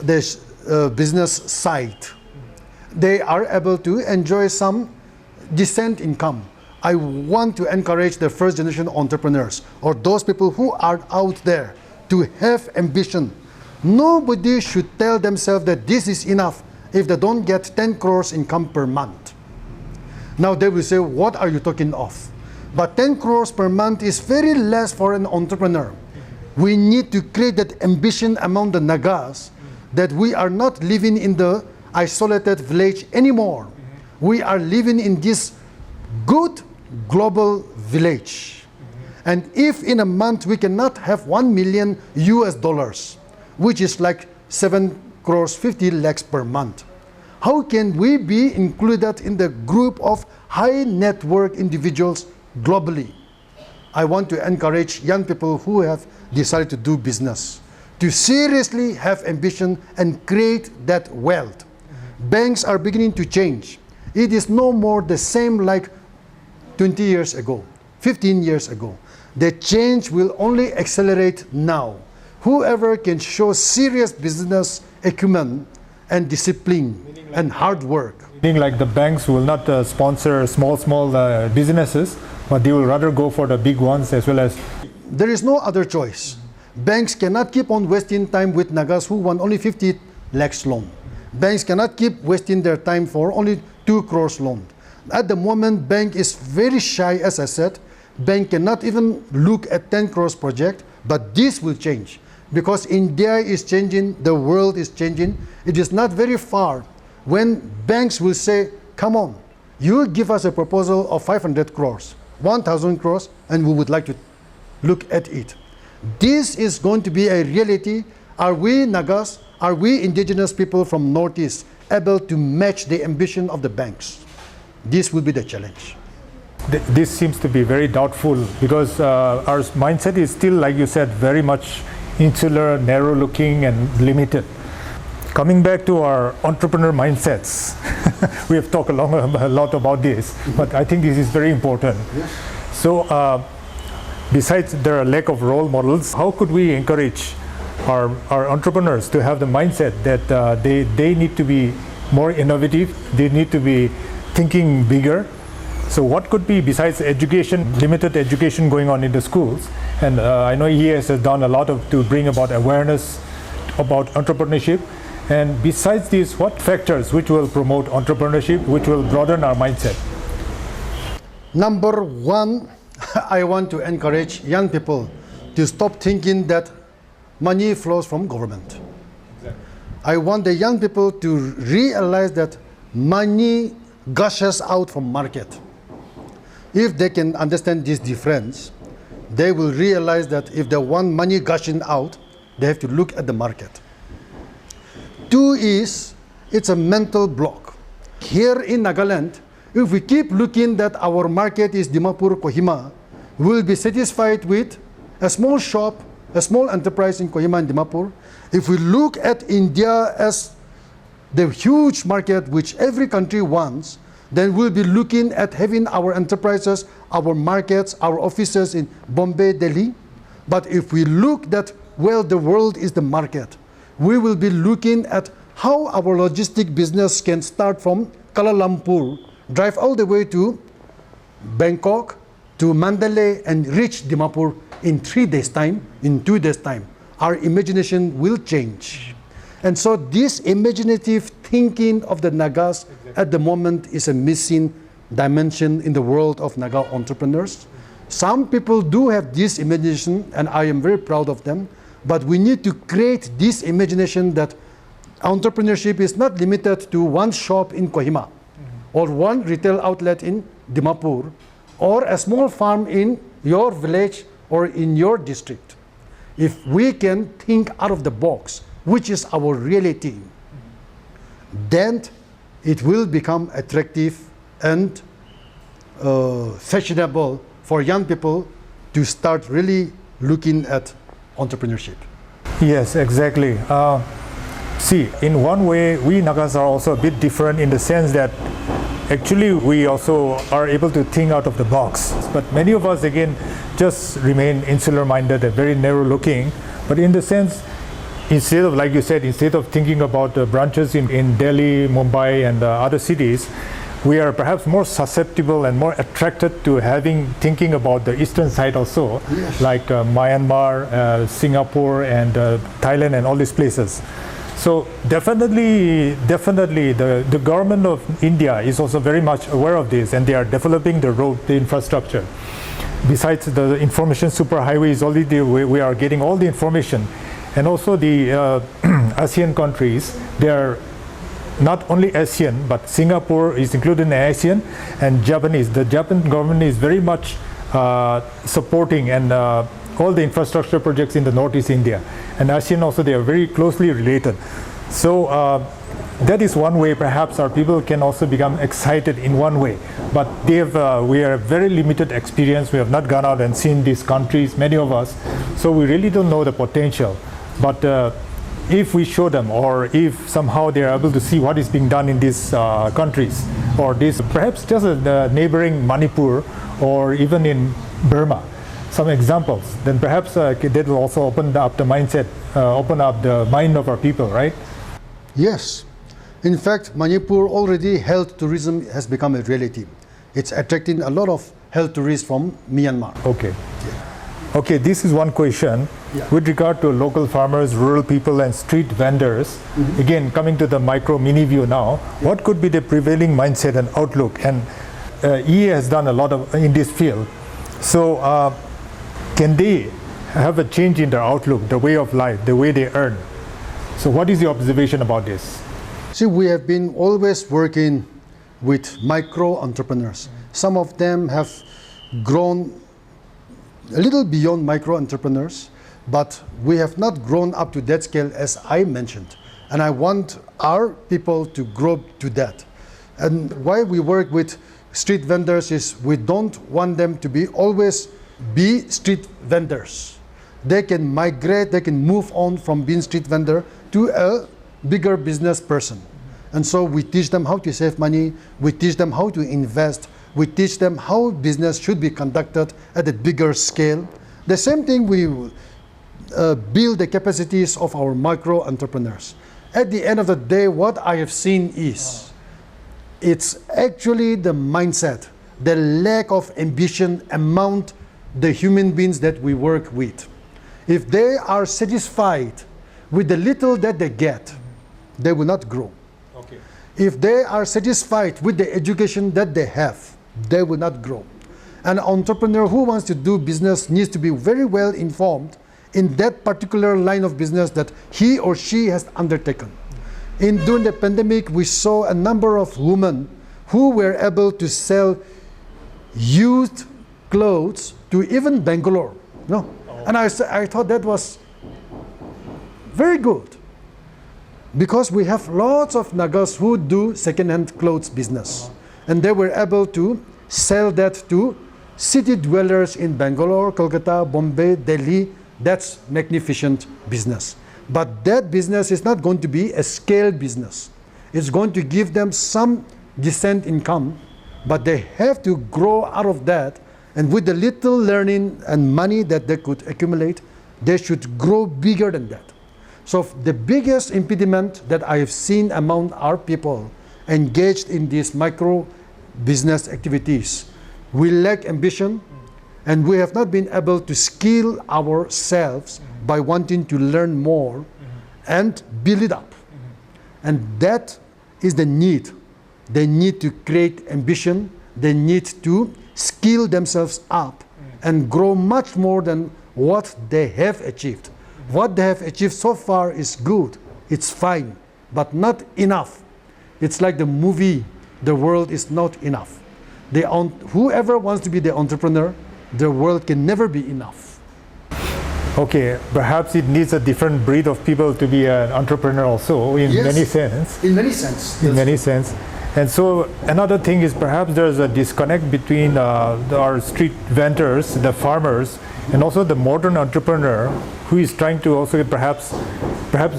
the business side, they are able to enjoy some decent income. I want to encourage the first generation entrepreneurs or those people who are out there to have ambition. Nobody should tell themselves that this is enough if they don't get 10 crores income per month. Now they will say, what are you talking of? But 10 crores per month is very less for an entrepreneur. We need to create that ambition among the Nagas, that we are not living in the isolated village anymore. We are living in this good global village. And if in a month we cannot have 1 million US dollars, which is like 7 crores 50 lakhs per month, how can we be included in the group of high net worth individuals globally? I want to encourage young people who have decided to do business to seriously have ambition and create that wealth. Banks are beginning to change. It is no more the same like 20 years ago, 15 years ago. The change will only accelerate now. Whoever can show serious business acumen and discipline and hard work. Meaning like the banks will not sponsor small businesses, but they will rather go for the big ones as well as... There is no other choice. Banks cannot keep on wasting time with Nagas who want only 50 lakhs loan. Banks cannot keep wasting their time for only 2 crores loan. At the moment, bank is very shy, as I said. Bank cannot even look at 10 crores project, but this will change. Because India is changing, the world is changing. It is not very far when banks will say, come on, you give us a proposal of 500 crores, 1,000 crores, and we would like to look at it. This is going to be a reality. Are we Nagas, are we indigenous people from Northeast able to match the ambition of the banks? This will be the challenge. This seems to be very doubtful because our mindset is still, like you said, very much insular, narrow-looking, and limited. Coming back to our entrepreneur mindsets, we have talked a lot about this, but I think this is very important. Yes. So, besides the lack of role models, how could we encourage our entrepreneurs to have the mindset that they need to be more innovative, they need to be thinking bigger, So what could be, besides education, limited education going on in the schools, and I know ES has done a lot to bring about awareness about entrepreneurship, and besides these, what factors which will promote entrepreneurship, which will broaden our mindset? Number one, I want to encourage young people to stop thinking that money flows from government. Exactly. I want the young people to realize that money gushes out from market. If they can understand this difference, they will realize that if they want money gushing out, they have to look at the market. Two is, it's a mental block. Here in Nagaland, if we keep looking that our market is Dimapur, Kohima, we will be satisfied with a small shop, a small enterprise in Kohima and Dimapur. If we look at India as the huge market which every country wants, then we'll be looking at having our enterprises, our markets, our offices in Bombay, Delhi. But if we look that, well, the world is the market, we will be looking at how our logistic business can start from Kuala Lumpur, drive all the way to Bangkok, to Mandalay, and reach Dimapur in 3 days' time, in 2 days' time. Our imagination will change. And so this imaginative thinking of the Nagas at the moment is a missing dimension in the world of Naga entrepreneurs. Some people do have this imagination, and I am very proud of them, but we need to create this imagination that entrepreneurship is not limited to one shop in Kohima, or one retail outlet in Dimapur, or a small farm in your village or in your district. If we can think out of the box, which is our reality, then it will become attractive and fashionable for young people to start really looking at entrepreneurship. Yes, exactly. See, in one way, we Nagas are also a bit different in the sense that actually we also are able to think out of the box. But many of us, again, just remain insular-minded and very narrow-looking. But in the sense, instead of, like you said, instead of thinking about branches in Delhi, Mumbai, and other cities, we are perhaps more susceptible and more attracted to thinking about the eastern side also, yes, like Myanmar, Singapore, and Thailand, and all these places. So definitely the government of India is also very much aware of this, and they are developing the infrastructure. Besides the information superhighways, already we are getting all the information. And also the ASEAN countries, they are not only ASEAN, but Singapore is included in ASEAN, and Japanese. The Japan government is very much supporting and all the infrastructure projects in the Northeast India. And ASEAN also, they are very closely related. So that is one way perhaps our people can also become excited in one way. But we are very limited experience. We have not gone out and seen these countries, many of us. So we really don't know the potential. But if we show them, or if somehow they are able to see what is being done in these countries, or this perhaps just the neighboring Manipur, or even in Burma, some examples, then perhaps that will also open up the mindset, open up the mind of our people, right? Yes. In fact, Manipur already health tourism has become a reality. It's attracting a lot of health tourists from Myanmar. Okay. Okay, this is one question. Yeah. With regard to local farmers, rural people, and street vendors, again, coming to the micro mini view now, what could be the prevailing mindset and outlook? And EA has done a lot in this field. So can they have a change in their outlook, the way of life, the way they earn? So what is your observation about this? See, we have been always working with micro entrepreneurs. Some of them have grown a little beyond micro entrepreneurs, but we have not grown up to that scale as I mentioned. And I want our people to grow to that. And why we work with street vendors is we don't want them to always be street vendors. They can migrate, they can move on from being street vendor to a bigger business person. And so we teach them how to save money, we teach them how to invest, we teach them how business should be conducted at a bigger scale. The same thing, we build the capacities of our micro entrepreneurs. At the end of the day, what I have seen is, it's actually the mindset. the lack of ambition among the human beings that we work with. If they are satisfied with the little that they get, they will not grow. Okay. If they are satisfied with the education that they have, they will not grow. An entrepreneur who wants to do business needs to be very well informed in that particular line of business that he or she has undertaken. During the pandemic, we saw a number of women who were able to sell used clothes to even Bangalore. No? And I thought that was very good, because we have lots of Nagas who do second-hand clothes business, and they were able to sell that to city dwellers in Bangalore, Kolkata, Bombay, Delhi. That's magnificent business. But that business is not going to be a scale business. It's going to give them some decent income, but they have to grow out of that, and with the little learning and money that they could accumulate, they should grow bigger than that. So the biggest impediment that I have seen among our people engaged in these micro business activities, we lack ambition, and we have not been able to skill ourselves by wanting to learn more and build it up. And that is the need. They need to create ambition. They need to skill themselves up and grow much more than what they have achieved. What they have achieved so far is good. It's fine, but not enough. It's like the movie, the world is not enough. Whoever wants to be the entrepreneur, the world can never be enough. Okay, perhaps it needs a different breed of people to be an entrepreneur also, in Yes. many sense. In many sense. In many sense. And so another thing is perhaps there's a disconnect between our street vendors, the farmers, and also the modern entrepreneur who is trying to also perhaps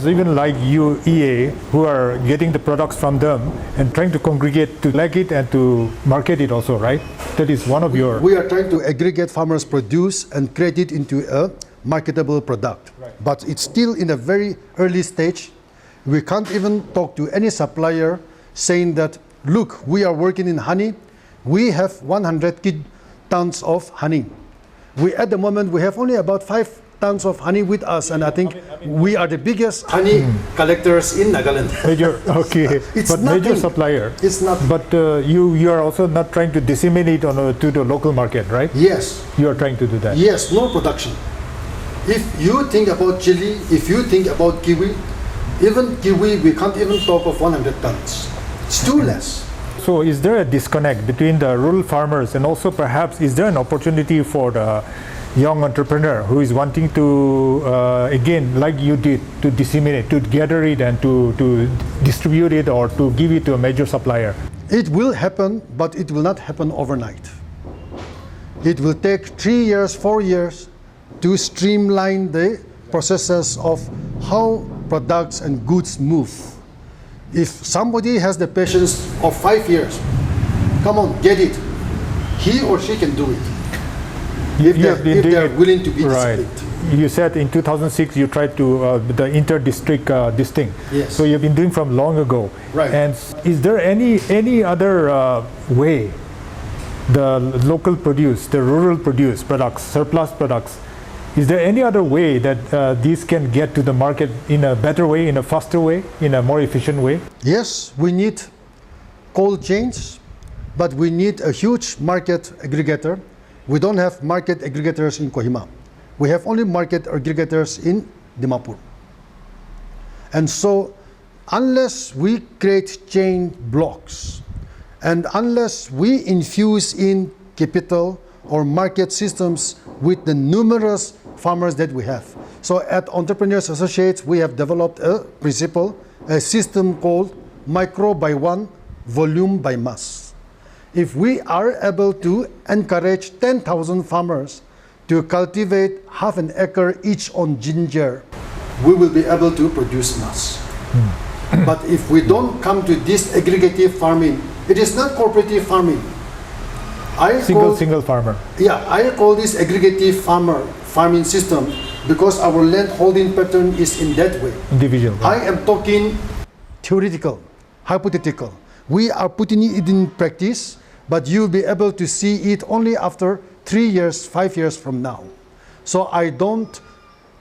even like you, EA, who are getting the products from them and trying to congregate to like it and to market it also, right? That is one of your... We are trying to aggregate farmers' produce and create it into a marketable product. Right. But it's still in a very early stage. We can't even talk to any supplier saying that, look, we are working in honey. We have 100 tons of honey. At the moment, we have only about 5 tons of honey with us, and I think we are the biggest honey collectors in Nagaland. Okay, It's but nothing. major supplier. It's not. But you are also not trying to disseminate to the local market, right? Yes. You are trying to do that. Yes, no production. If you think about chili, if you think about kiwi, even kiwi, we can't even talk of 100 tons. It's too less. So is there a disconnect between the rural farmers and also perhaps is there an opportunity for the young entrepreneur who is wanting to, again, like you did, to disseminate, to gather it and to distribute it or to give it to a major supplier? It will happen, but it will not happen overnight. It will take 3 years, 4 years to streamline the processes of how products and goods move. If somebody has the patience of 5 years, come on, get it. He or she can do it. If they're willing to be disciplined. You said in 2006 you tried to the inter-district this thing. Yes. So you've been doing from long ago. Right. And is there any other way the local produce, the rural produce products, surplus products, is there any other way that these can get to the market in a better way, in a faster way, in a more efficient way? Yes, we need cold chains, but we need a huge market aggregator. We don't have market aggregators in Kohima. We have only market aggregators in Dimapur. And so, unless we create chain blocks, and unless we infuse in capital or market systems with the numerous farmers that we have. So at Entrepreneurs Associates, we have developed a principle, a system called micro by one, volume by mass. If we are able to encourage 10,000 farmers to cultivate half an acre each on ginger, we will be able to produce mass. But if we don't come to this aggregative farming, it is not cooperative farming. Single farmer. Yeah, I call this aggregative farming system because our land holding pattern is in that way. Individual. I am talking theoretical, hypothetical. We are putting it in practice, but you'll be able to see it only after 3 years, 5 years from now. So I don't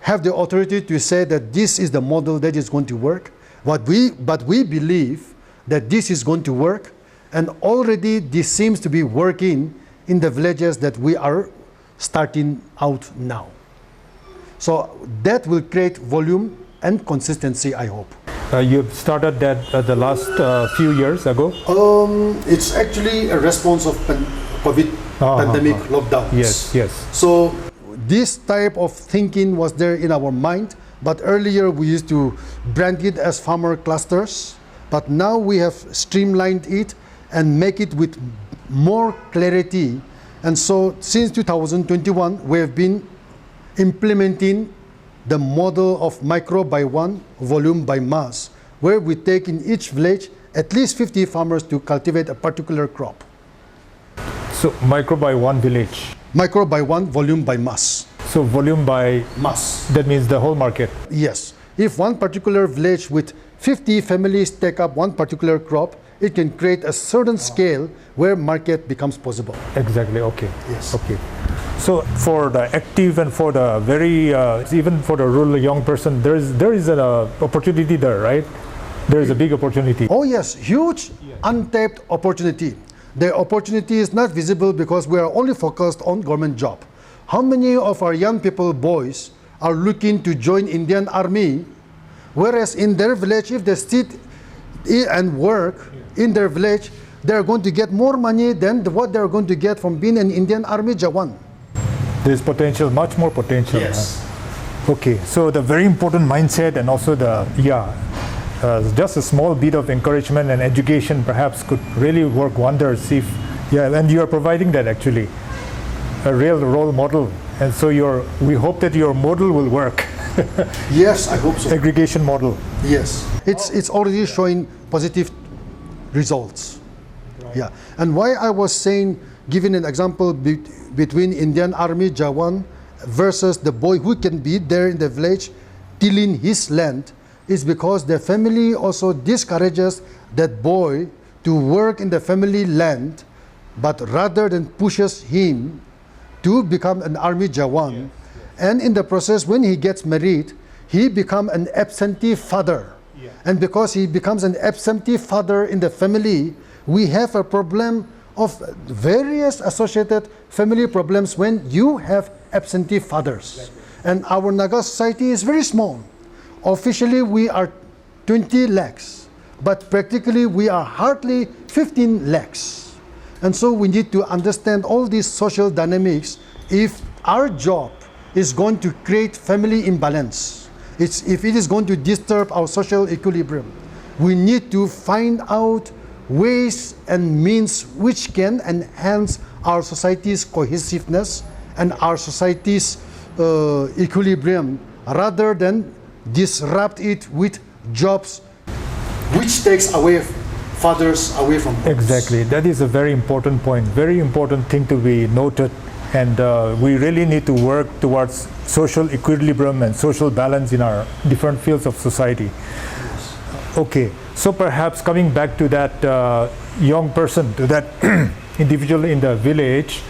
have the authority to say that this is the model that is going to work. But we believe that this is going to work, and already this seems to be working in the villages that we are starting out now. So that will create volume and consistency, I hope. You've started that the last few years ago? It's actually a response of COVID pandemic lockdowns. Yes, yes. So this type of thinking was there in our mind, but earlier we used to brand it as farmer clusters, but now we have streamlined it and make it with more clarity. And so since 2021, we have been implementing the model of micro by one, volume by mass, where we take in each village at least 50 farmers to cultivate a particular crop. So micro by one village? Micro by one, volume by mass. So volume by mass. That means the whole market? Yes. If one particular village with 50 families take up one particular crop, it can create a certain scale where market becomes possible. Exactly, okay. Yes. Okay. So for the active and for the very, even for the rural young person, there is an opportunity there, right? There is a big opportunity. Oh yes, huge untapped opportunity. The opportunity is not visible because we are only focused on government job. How many of our young people, boys, are looking to join Indian Army, whereas in their village, if they sit and work in their village, they're going to get more money than what they're going to get from being an Indian Army Jawan. There's potential, much more potential. Yes. Okay, so the very important mindset and also the, just a small bit of encouragement and education perhaps could really work wonders if, and you are providing that actually, a real role model. And so we hope that your model will work. Yes, I hope so. Aggregation model. Yes, it's already showing positive results. Right. Yeah, and why I was saying, giving an example between Indian Army Jawan versus the boy who can be there in the village tilling his land, is because the family also discourages that boy to work in the family land, but rather than pushes him to become an Army Jawan. Yes. And in the process, when he gets married, he becomes an absentee father. Yeah. And because he becomes an absentee father in the family, we have a problem of various associated family problems when you have absentee fathers. Exactly. And our Naga society is very small. Officially, we are 20 lakhs, but practically we are hardly 15 lakhs. And so we need to understand all these social dynamics if our job is going to create family imbalance. If it is going to disturb our social equilibrium, we need to find out ways and means which can enhance our society's cohesiveness and our society's equilibrium, rather than disrupt it with jobs which takes away fathers away from boys. Exactly, that is a very important point, very important thing to be noted. And we really need to work towards social equilibrium and social balance in our different fields of society. Yes. Okay, so perhaps coming back to that young person, to that individual in the village,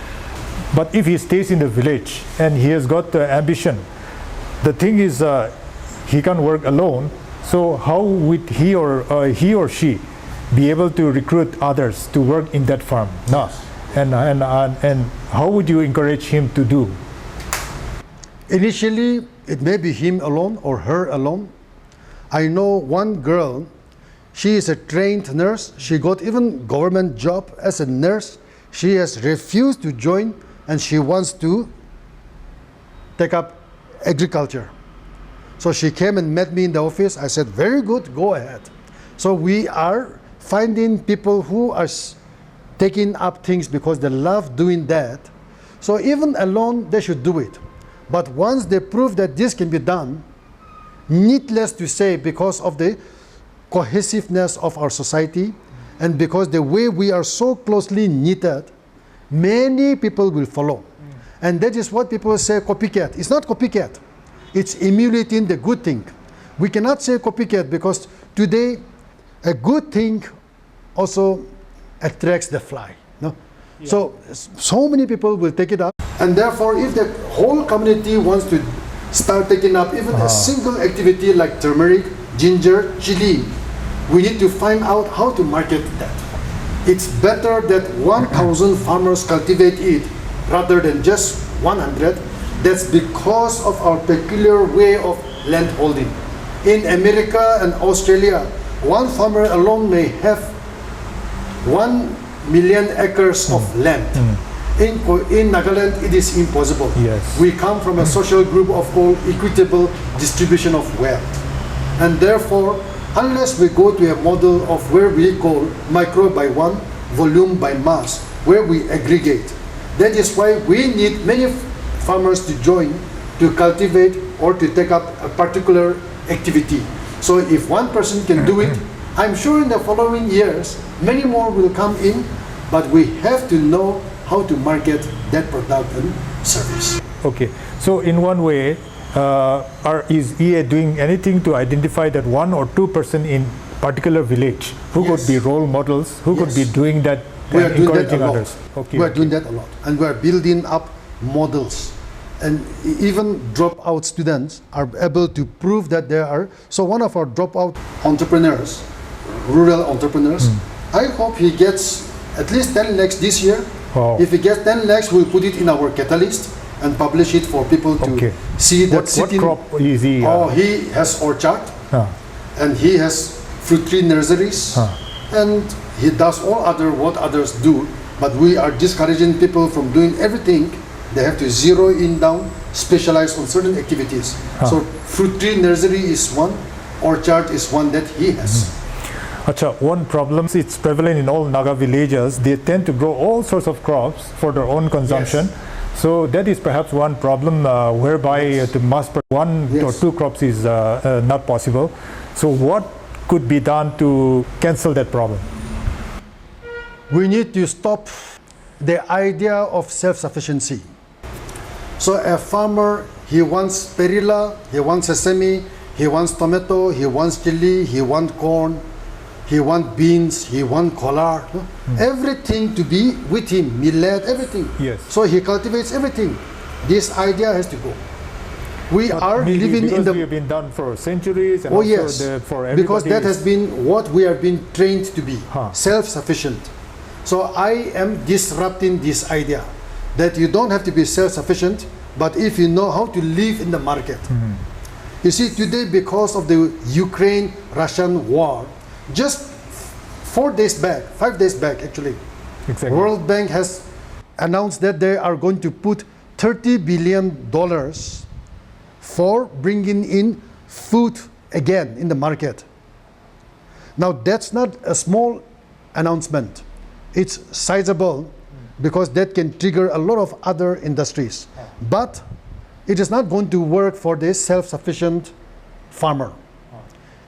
but if he stays in the village and he has got the ambition, the thing is he can work alone, so how would he or she be able to recruit others to work in that farm? No. And how would you encourage him to do? Initially, it may be him alone or her alone. I know one girl, she is a trained nurse. She got even government job as a nurse. She has refused to join, and she wants to take up agriculture. So she came and met me in the office. I said, very good, go ahead. So we are finding people who are taking up things because they love doing that. So even alone, they should do it. But once they prove that this can be done, needless to say, because of the cohesiveness of our society and because the way we are so closely knitted, many people will follow. And that is what people say copycat. It's not copycat. It's emulating the good thing. We cannot say copycat because today a good thing also attracts the fly. No? So many people will take it up. And therefore, if the whole community wants to start taking up even a single activity like turmeric, ginger, chili, we need to find out how to market that. It's better that 1,000 farmers cultivate it rather than just 100. That's because of our peculiar way of land holding. In America and Australia, one farmer alone may have 1 million acres of land. In Nagaland, it is impossible. Yes. We come from a social group of called equitable distribution of wealth. And therefore, unless we go to a model of where we call micro by one, volume by mass, where we aggregate. That is why we need many farmers to join, to cultivate or to take up a particular activity. So if one person can do it, I'm sure in the following years, many more will come in, but we have to know how to market that product and service. Okay, so in one way, is EA doing anything to identify that 1 or 2% in particular village who could be role models, who could be doing that we are and doing that encouraging a lot. others? Okay, we are doing that a lot, and we are building up models, and even dropout students are able to prove that there are. So one of our dropout entrepreneurs, rural entrepreneurs, I hope he gets at least 10 lakhs this year. Wow. If he gets 10 lakhs, we'll put it in our catalyst and publish it for people to see that. What crop is he? He has orchard, and he has fruit tree nurseries, and he does all what others do. But we are discouraging people from doing everything. They have to zero in down, specialize on certain activities. So fruit tree nursery is one, orchard is one that he has. Acha, one problem, it's prevalent in all Naga villages. They tend to grow all sorts of crops for their own consumption. So that is perhaps one problem whereby to mass produce 1 or 2 crops is not possible. So what could be done to cancel that problem? We need to stop the idea of self-sufficiency. So a farmer, he wants perilla, he wants sesame, he wants tomato, he wants chili, he wants corn, he wants beans, he wants collard. Everything to be with him, millet, everything. Yes. So he cultivates everything. This idea has to go. We are living in the... we have been done for centuries and for everybody. Because that has been what we have been trained to be, self-sufficient. So I am disrupting this idea that you don't have to be self-sufficient, but if you know how to live in the market. You see, today because of the Ukraine-Russian war, just 5 days back actually, World Bank has announced that they are going to put $30 billion for bringing in food again in the market. Now that's not a small announcement. It's sizable because that can trigger a lot of other industries. But it is not going to work for this self-sufficient farmer.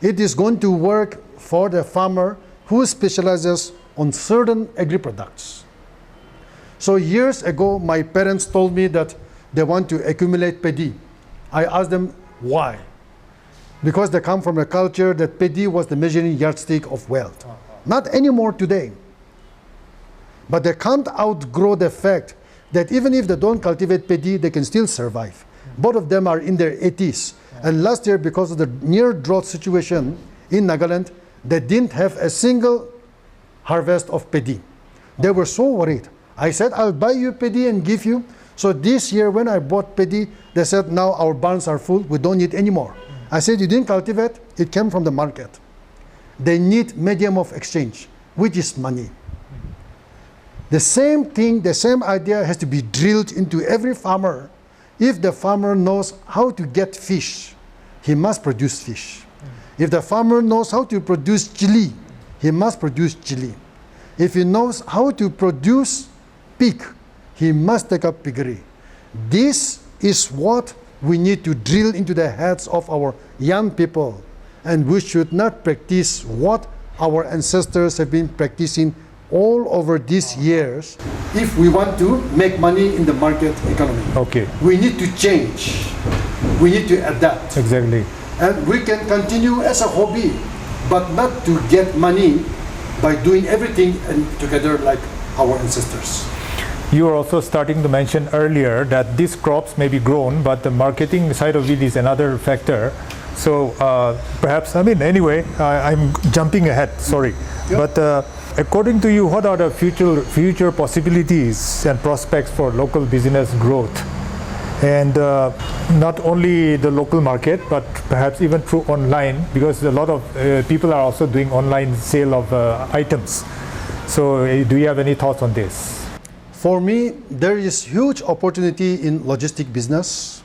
It is going to work for the farmer who specializes on certain agri-products. So years ago, my parents told me that they want to accumulate paddy. I asked them why. Because they come from a culture that paddy was the measuring yardstick of wealth. Not anymore today. But they can't outgrow the fact that even if they don't cultivate paddy, they can still survive. Both of them are in their 80s. And last year, because of the near drought situation in Nagaland, they didn't have a single harvest of paddy. They were so worried. I said, I'll buy you paddy and give you. So this year, when I bought paddy, they said, now our barns are full, we don't need any more. I said, you didn't cultivate, it came from the market. They need medium of exchange, which is money. The same thing, the same idea has to be drilled into every farmer. If the farmer knows how to get fish, he must produce fish. If the farmer knows how to produce chili, he must produce chili. If he knows how to produce pig, he must take up piggery. This is what we need to drill into the heads of our young people. And we should not practice what our ancestors have been practicing all over these years. If we want to make money in the market economy, we need to change. We need to adapt. Exactly. And we can continue as a hobby, but not to get money by doing everything and together like our ancestors. You were also starting to mention earlier that these crops may be grown, but the marketing side of it is another factor. So perhaps, anyway, I'm jumping ahead, sorry. Yep. But according to you, what are the future possibilities and prospects for local business growth? And not only the local market, but perhaps even through online, because a lot of people are also doing online sale of items. So do you have any thoughts on this? For me, there is huge opportunity in logistic business.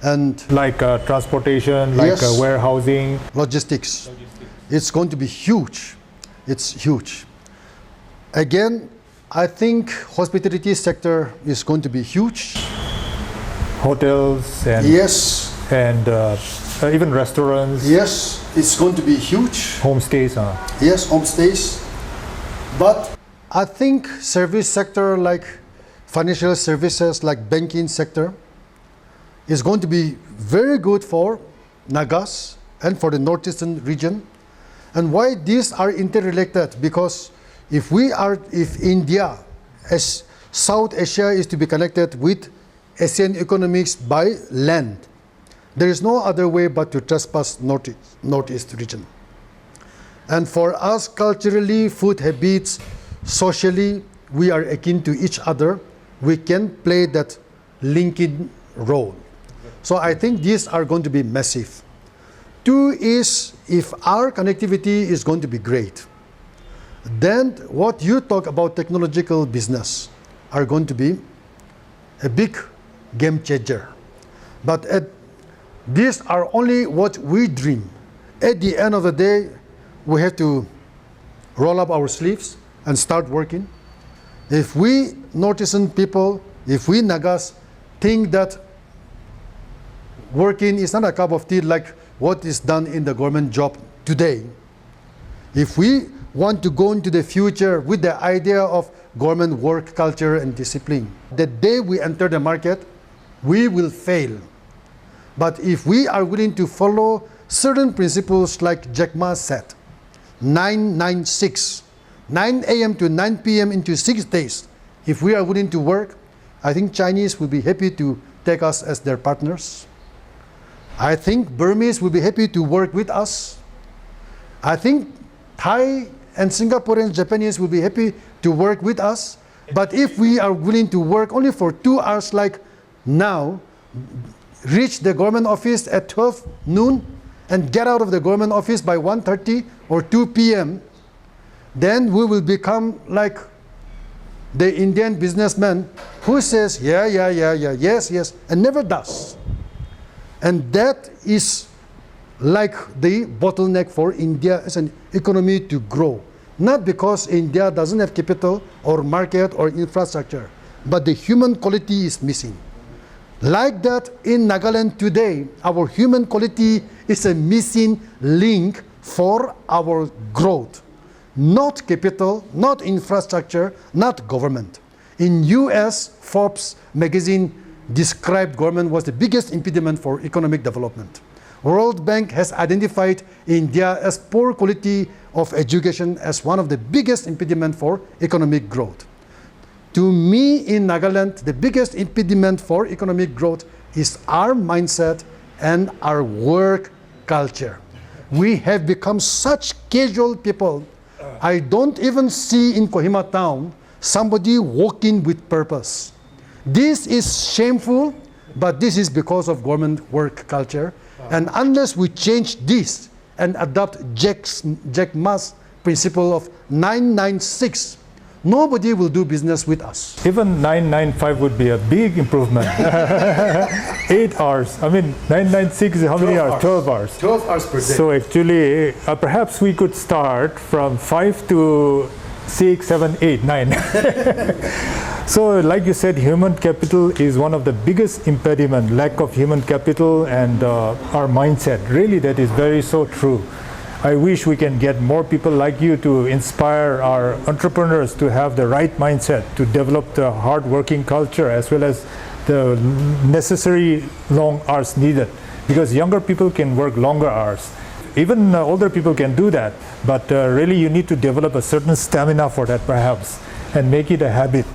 And like transportation, like yes, warehousing. Logistics. It's going to be huge. It's huge. Again, I think hospitality sector is going to be huge. Hotels and yes, and even restaurants. Yes, it's going to be huge. Homestays. Yes, homestays. But I think service sector like financial services, like banking sector, is going to be very good for Nagas and for the Northeastern region. And why these are interrelated? Because if India, as South Asia, is to be connected with Asian economics by land, there is no other way but to trespass Northeast region. And for us, culturally, food habits, socially, we are akin to each other. We can play that linking role. So I think these are going to be massive. Two is, if our connectivity is going to be great, then what you talk about technological business are going to be a big game changer. But these are only what we dream. At the end of the day, we have to roll up our sleeves and start working. If we Northeastern people, if we Nagas think that working is not a cup of tea like what is done in the government job today, if we want to go into the future with the idea of government work culture and discipline, the day we enter the market, we will fail. But if we are willing to follow certain principles like Jack Ma said, 996, 9 a.m. to 9 p.m. into 6 days, if we are willing to work, I think Chinese will be happy to take us as their partners. I think Burmese will be happy to work with us. I think Thai and Singaporean, Japanese will be happy to work with us. But if we are willing to work only for 2 hours like now, reach the government office at 12 noon and get out of the government office by 1:30 or 2 p.m., then we will become like the Indian businessman who says, yes, and never does. And that is like the bottleneck for India as an economy to grow. Not because India doesn't have capital or market or infrastructure, but the human quality is missing. Like that in Nagaland today, our human quality is a missing link for our growth. Not capital, not infrastructure, not government. In US, Forbes magazine described government was the biggest impediment for economic development. World Bank has identified India as poor quality of education as one of the biggest impediment for economic growth. To me, in Nagaland, the biggest impediment for economic growth is our mindset and our work culture. We have become such casual people. I don't even see in Kohima town somebody walking with purpose. This is shameful, but this is because of government work culture. And unless we change this and adopt Jack Ma's principle of 996, nobody will do business with us. Even 995 would be a big improvement. 8 hours. 996 is how many hours? 12 hours. 12 hours per day. So actually, perhaps we could start from 5 to 6, 7, 8, 9. So like you said, human capital is one of the biggest impediment, lack of human capital and our mindset. Really, that is very so true. I wish we can get more people like you to inspire our entrepreneurs to have the right mindset, to develop the hard-working culture as well as the necessary long hours needed. Because younger people can work longer hours. Even older people can do that, but really you need to develop a certain stamina for that perhaps and make it a habit.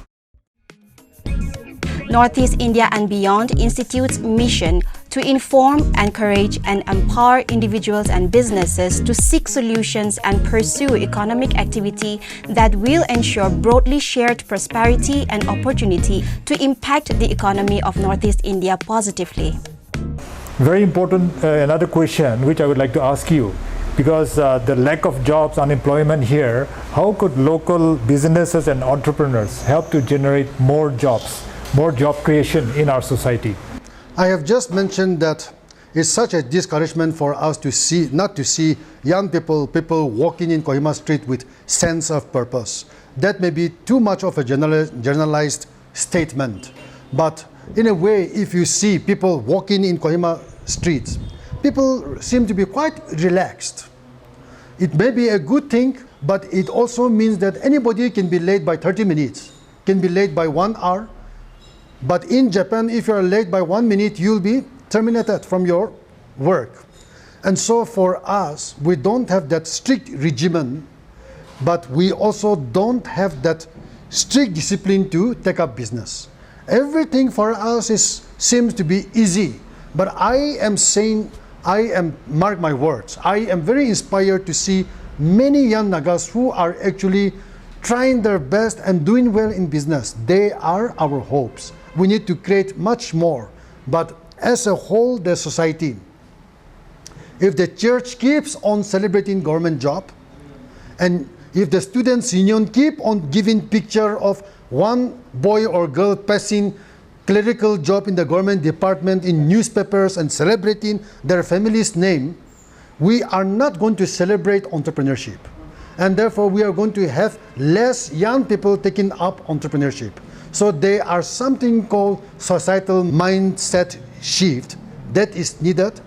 Northeast India and Beyond Institute's mission to inform, encourage, and empower individuals and businesses to seek solutions and pursue economic activity that will ensure broadly shared prosperity and opportunity to impact the economy of Northeast India positively. Very important, another question which I would like to ask you, because the lack of jobs, unemployment here, how could local businesses and entrepreneurs help to generate more jobs, more job creation in our society? I have just mentioned that it's such a discouragement for us to see, not to see young people walking in Kohima street with sense of purpose. That may be too much of a generalized statement, but in a way, if you see people walking in Kohima streets, people seem to be quite relaxed. It may be a good thing, but it also means that anybody can be late by 30 minutes, can be late by 1 hour. But in Japan, if you are late by 1 minute, you'll be terminated from your work. And so for us, we don't have that strict regimen, but we also don't have that strict discipline to take up business. Everything for us seems to be easy. But I am saying, mark my words, I am very inspired to see many young Nagas who are actually trying their best and doing well in business. They are our hopes. We need to create much more. But as a whole, the society, if the church keeps on celebrating government job, and if the students' union keep on giving picture of one boy or girl passing clerical job in the government department in newspapers and celebrating their family's name, we are not going to celebrate entrepreneurship. And therefore, we are going to have less young people taking up entrepreneurship. So there are something called societal mindset shift that is needed.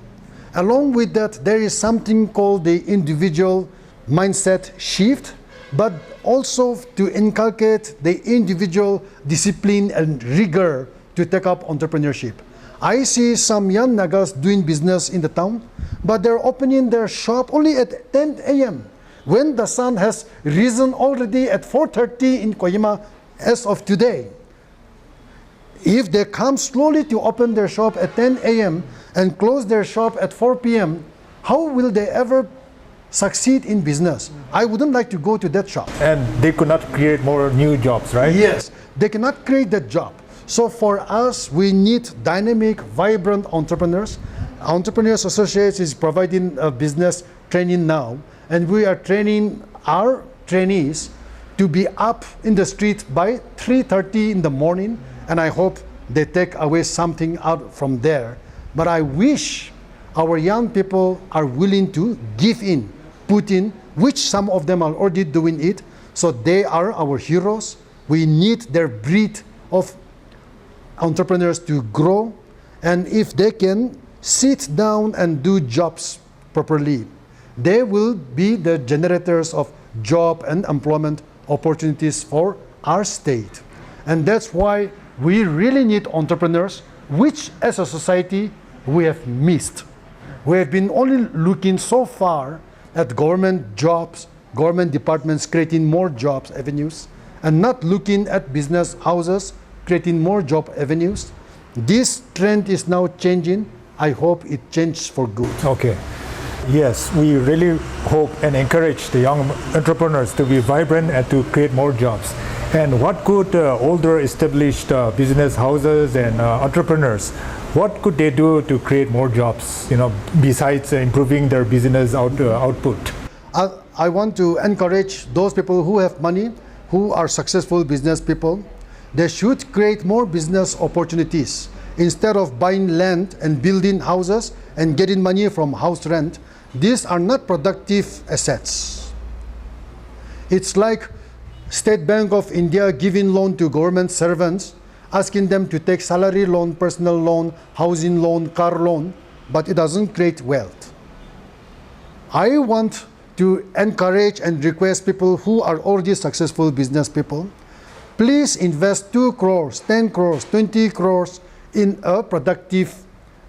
Along with that, there is something called the individual mindset shift, but also to inculcate the individual discipline and rigor to take up entrepreneurship. I see some young Nagas doing business in the town, but they're opening their shop only at 10 a.m. when the sun has risen already at 4:30 in Kohima as of today. If they come slowly to open their shop at 10 a.m. and close their shop at 4 p.m., how will they ever succeed in business? I wouldn't like to go to that shop. And they could not create more new jobs, right? Yes, they cannot create that job. So for us, we need dynamic, vibrant entrepreneurs. Entrepreneurs Associates is providing a business training now, and we are training our trainees to be up in the street by 3:30 in the morning, and I hope they take away something out from there. But I wish our young people are willing to give in, put in, which some of them are already doing it, so they are our heroes. We need their breed of entrepreneurs to grow, and if they can sit down and do jobs properly, they will be the generators of job and employment opportunities for our state. And that's why we really need entrepreneurs, which as a society we have missed. We have been only looking so far at government jobs, government departments creating more jobs avenues, and not looking at business houses creating more job avenues. This trend is now changing. I hope it changes for good. Okay. Yes, we really hope and encourage the young entrepreneurs to be vibrant and to create more jobs. And what could older established business houses and entrepreneurs, what could they do to create more jobs, besides improving their business output? I want to encourage those people who have money, who are successful business people. They should create more business opportunities. Instead of buying land and building houses and getting money from house rent, these are not productive assets. It's like State Bank of India giving loan to government servants, asking them to take salary loan, personal loan, housing loan, car loan, but it doesn't create wealth. I want to encourage and request people who are already successful business people, please invest 2 crores, 10 crores, 20 crores in a productive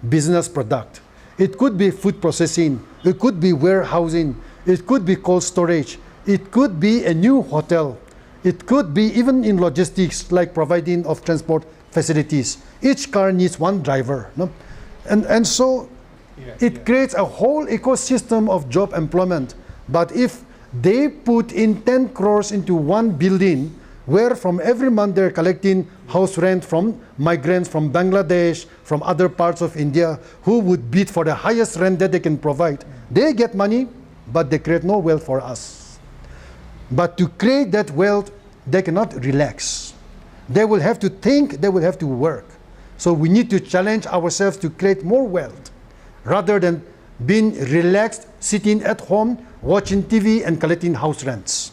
business product. It could be food processing, it could be warehousing, it could be cold storage, it could be a new hotel, it could be even in logistics like providing of transport facilities. Each car needs one driver. No? And so it creates a whole ecosystem of job employment. But if they put in 10 crores into one building, where from every month they're collecting house rent from migrants from Bangladesh, from other parts of India, who would bid for the highest rent that they can provide. They get money, but they create no wealth for us. But to create that wealth, they cannot relax. They will have to think, they will have to work. So we need to challenge ourselves to create more wealth, rather than being relaxed, sitting at home, watching TV and collecting house rents.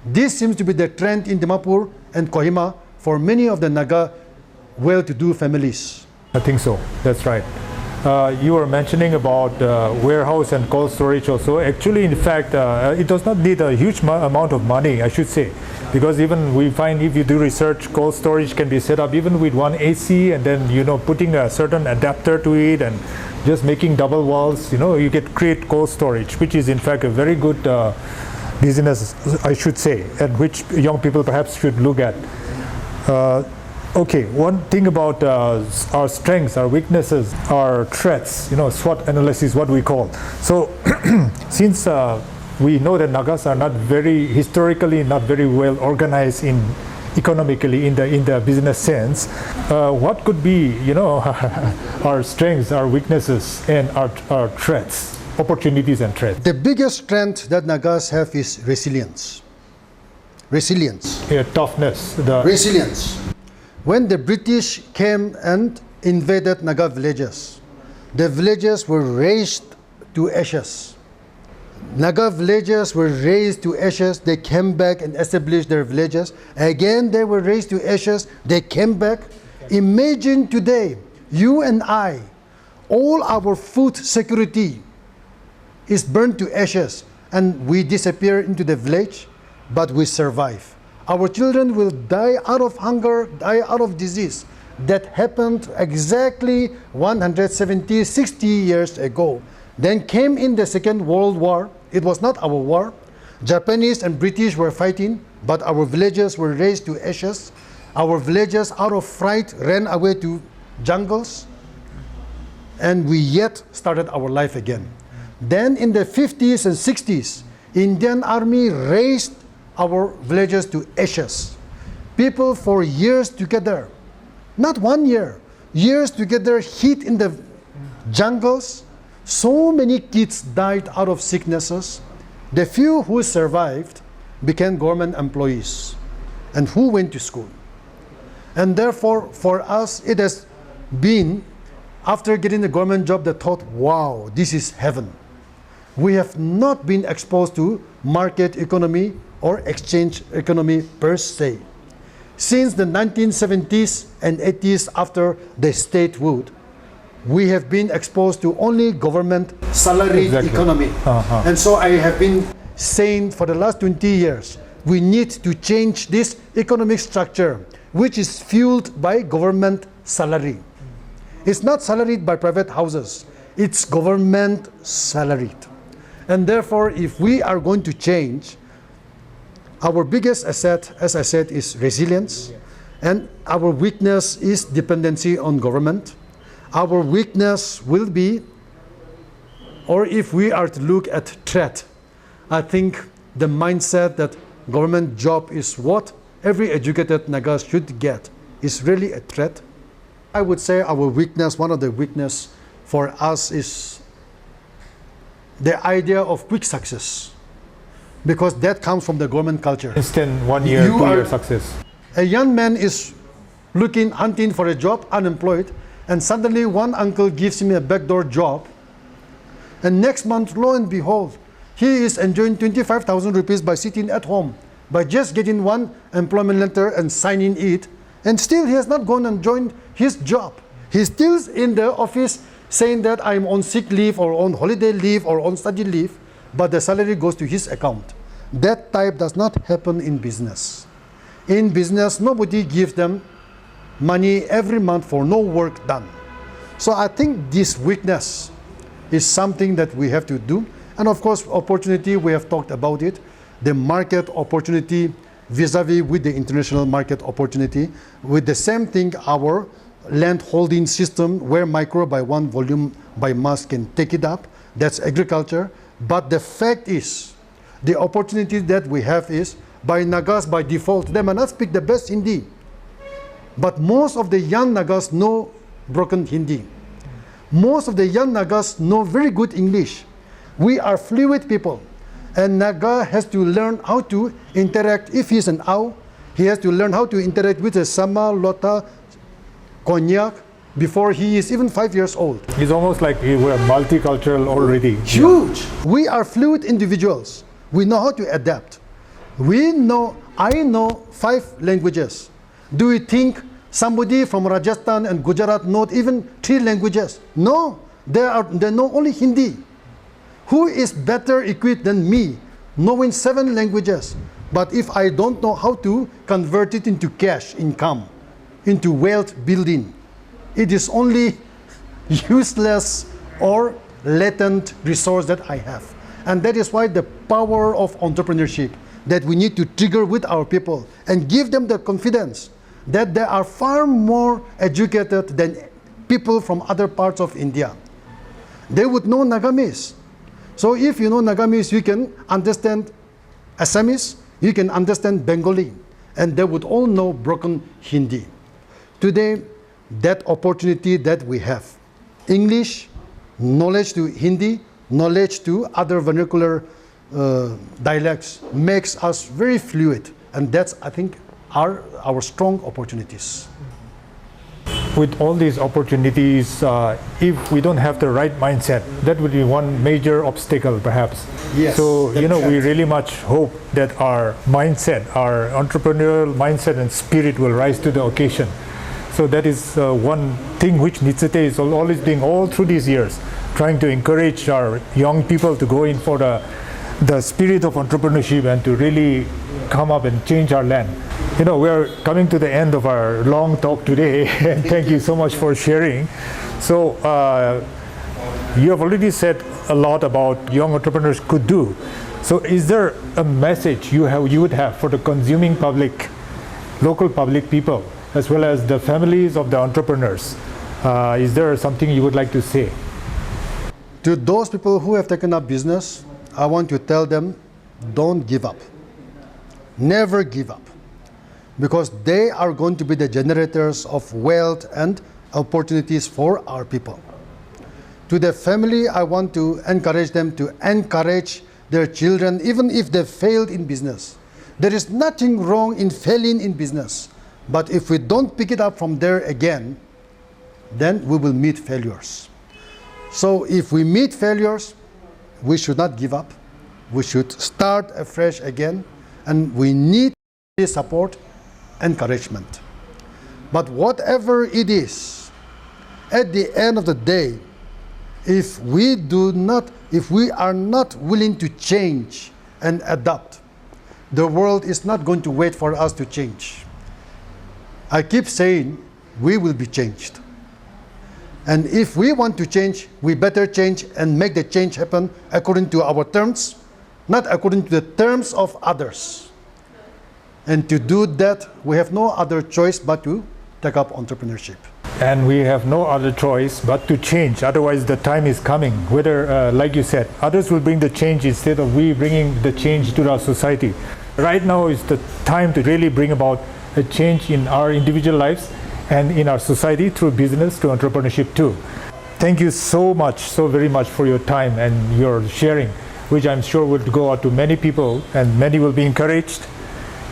This seems to be the trend in Dimapur and Kohima for many of the Naga well-to-do families. I think so. That's right. You were mentioning about warehouse and cold storage also. Actually, in fact, it does not need a huge amount of money, I should say, because even we find if you do research, cold storage can be set up even with one AC and then putting a certain adapter to it and just making double walls. You get create cold storage, which is in fact a very good business, I should say, and which young people perhaps should look at. Okay, one thing about our strengths, our weaknesses, our threats, SWOT analysis, what we call. So since we know that Nagas are historically not very well organized economically in the business sense, what could be, our strengths, our weaknesses, and our threats, opportunities and threats? The biggest strength that Nagas have is resilience. Resilience. Yeah, toughness. Resilience. When the British came and invaded Naga villages, the villages were razed to ashes. Naga villages were razed to ashes. They came back and established their villages. Again, they were razed to ashes. They came back. Imagine today, you and I, all our food security is burned to ashes, and we disappear into the village, but we survive. Our children will die out of hunger, die out of disease. That happened exactly 170, 60 years ago. Then came in the Second World War. It was not our war. Japanese and British were fighting, but our villages were razed to ashes. Our villages, out of fright, ran away to jungles, and we yet started our life again. Then in the 50s and 60s, Indian Army razed our villages to ashes. People for years together, not 1 year, years together, hid in the jungles. So many kids died out of sicknesses. The few who survived became government employees and who went to school. And therefore, for us, it has been, after getting the government job, the thought, wow, this is heaven. We have not been exposed to market economy or exchange economy per se. Since the 1970s and 80s, after the statehood, we have been exposed to only government salaried economy. And so I have been saying for the last 20 years, we need to change this economic structure, which is fueled by government salary. It's not salaried by private houses, it's government salaried. And therefore, if we are going to change, our biggest asset, as I said, is resilience, and our weakness is dependency on government. Our weakness will be, or if we are to look at threat, I think the mindset that government job is what every educated Naga should get is really a threat. I would say our weakness, one of the weakness for us is the idea of quick success, because that comes from the government culture. Instant 1 year, 2 year success. A young man is hunting for a job, unemployed, and suddenly one uncle gives him a backdoor job, and next month, lo and behold, he is enjoying 25,000 rupees by sitting at home, by just getting one employment letter and signing it, and still he has not gone and joined his job. He's still in the office saying that I'm on sick leave or on holiday leave or on study leave, but the salary goes to his account. That type does not happen in business. In business, nobody gives them money every month for no work done. So I think this weakness is something that we have to do. And of course, opportunity, we have talked about it. The market opportunity vis-a-vis with the international market opportunity. With the same thing, our land holding system where micro by one, volume by mass can take it up. That's agriculture. But the fact is, the opportunity that we have is, by Nagas by default, they may not speak the best Hindi. But most of the young Nagas know broken Hindi. Most of the young Nagas know very good English. We are fluid people. And Naga has to learn how to interact. If he's an Ao, he has to learn how to interact with a Sama, Lota, Konyak before he is even 5 years old. It's almost like we're multicultural already. Huge. Yeah. We are fluid individuals. We know how to adapt. I know 5 languages. Do you think somebody from Rajasthan and Gujarat know even 3 languages? No, they know only Hindi. Who is better equipped than me, knowing 7 languages? But if I don't know how to convert it into cash income, into wealth building, it is only useless or latent resource that I have. And that is why the power of entrepreneurship that we need to trigger with our people and give them the confidence that they are far more educated than people from other parts of India. They would know Nagamese. So if you know Nagamese, you can understand Assamese, you can understand Bengali, and they would all know broken Hindi. Today, that opportunity that we have, English, knowledge to Hindi, knowledge to other vernacular dialects, makes us very fluid, and that's, I think, our strong opportunities. With all these opportunities, if we don't have the right mindset, that would be one major obstacle perhaps. Yes, so, we really much hope that our mindset, our entrepreneurial mindset and spirit will rise to the occasion. So that is one thing which Neichute is always doing all through these years, trying to encourage our young people to go in for the spirit of entrepreneurship and to really come up and change our land. We're coming to the end of our long talk today, and thank you so much for sharing. So you have already said a lot about young entrepreneurs could do. So is there a message you would have for the consuming public, local public people, as well as the families of the entrepreneurs? Is there something you would like to say? To those people who have taken up business, I want to tell them, don't give up. Never give up. Because they are going to be the generators of wealth and opportunities for our people. To the family, I want to encourage them to encourage their children, even if they failed in business. There is nothing wrong in failing in business. But if we don't pick it up from there again, then we will meet failures. So if we meet failures, we should not give up. We should start afresh again, and we need support, encouragement. But whatever it is, at the end of the day, if we are not willing to change and adapt, the world is not going to wait for us to change. I keep saying we will be changed. And if we want to change, we better change and make the change happen according to our terms, not according to the terms of others. And to do that, we have no other choice but to take up entrepreneurship. And we have no other choice but to change. Otherwise, the time is coming. Whether, like you said, others will bring the change instead of we bringing the change to our society. Right now is the time to really bring about a change in our individual lives and in our society through business, through entrepreneurship too. Thank you so much, so very much for your time and your sharing, which I'm sure will go out to many people and many will be encouraged.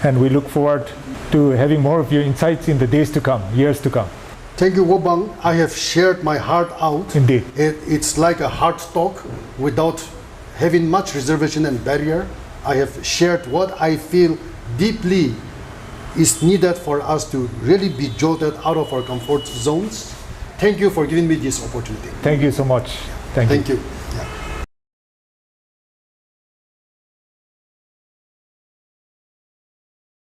And we look forward to having more of your insights in the days to come, years to come. Thank you, Wabang. I have shared my heart out. Indeed. It's like a heart talk without having much reservation and barrier. I have shared what I feel deeply is needed for us to really be jolted out of our comfort zones. Thank you for giving me this opportunity. Thank you so much. Thank you.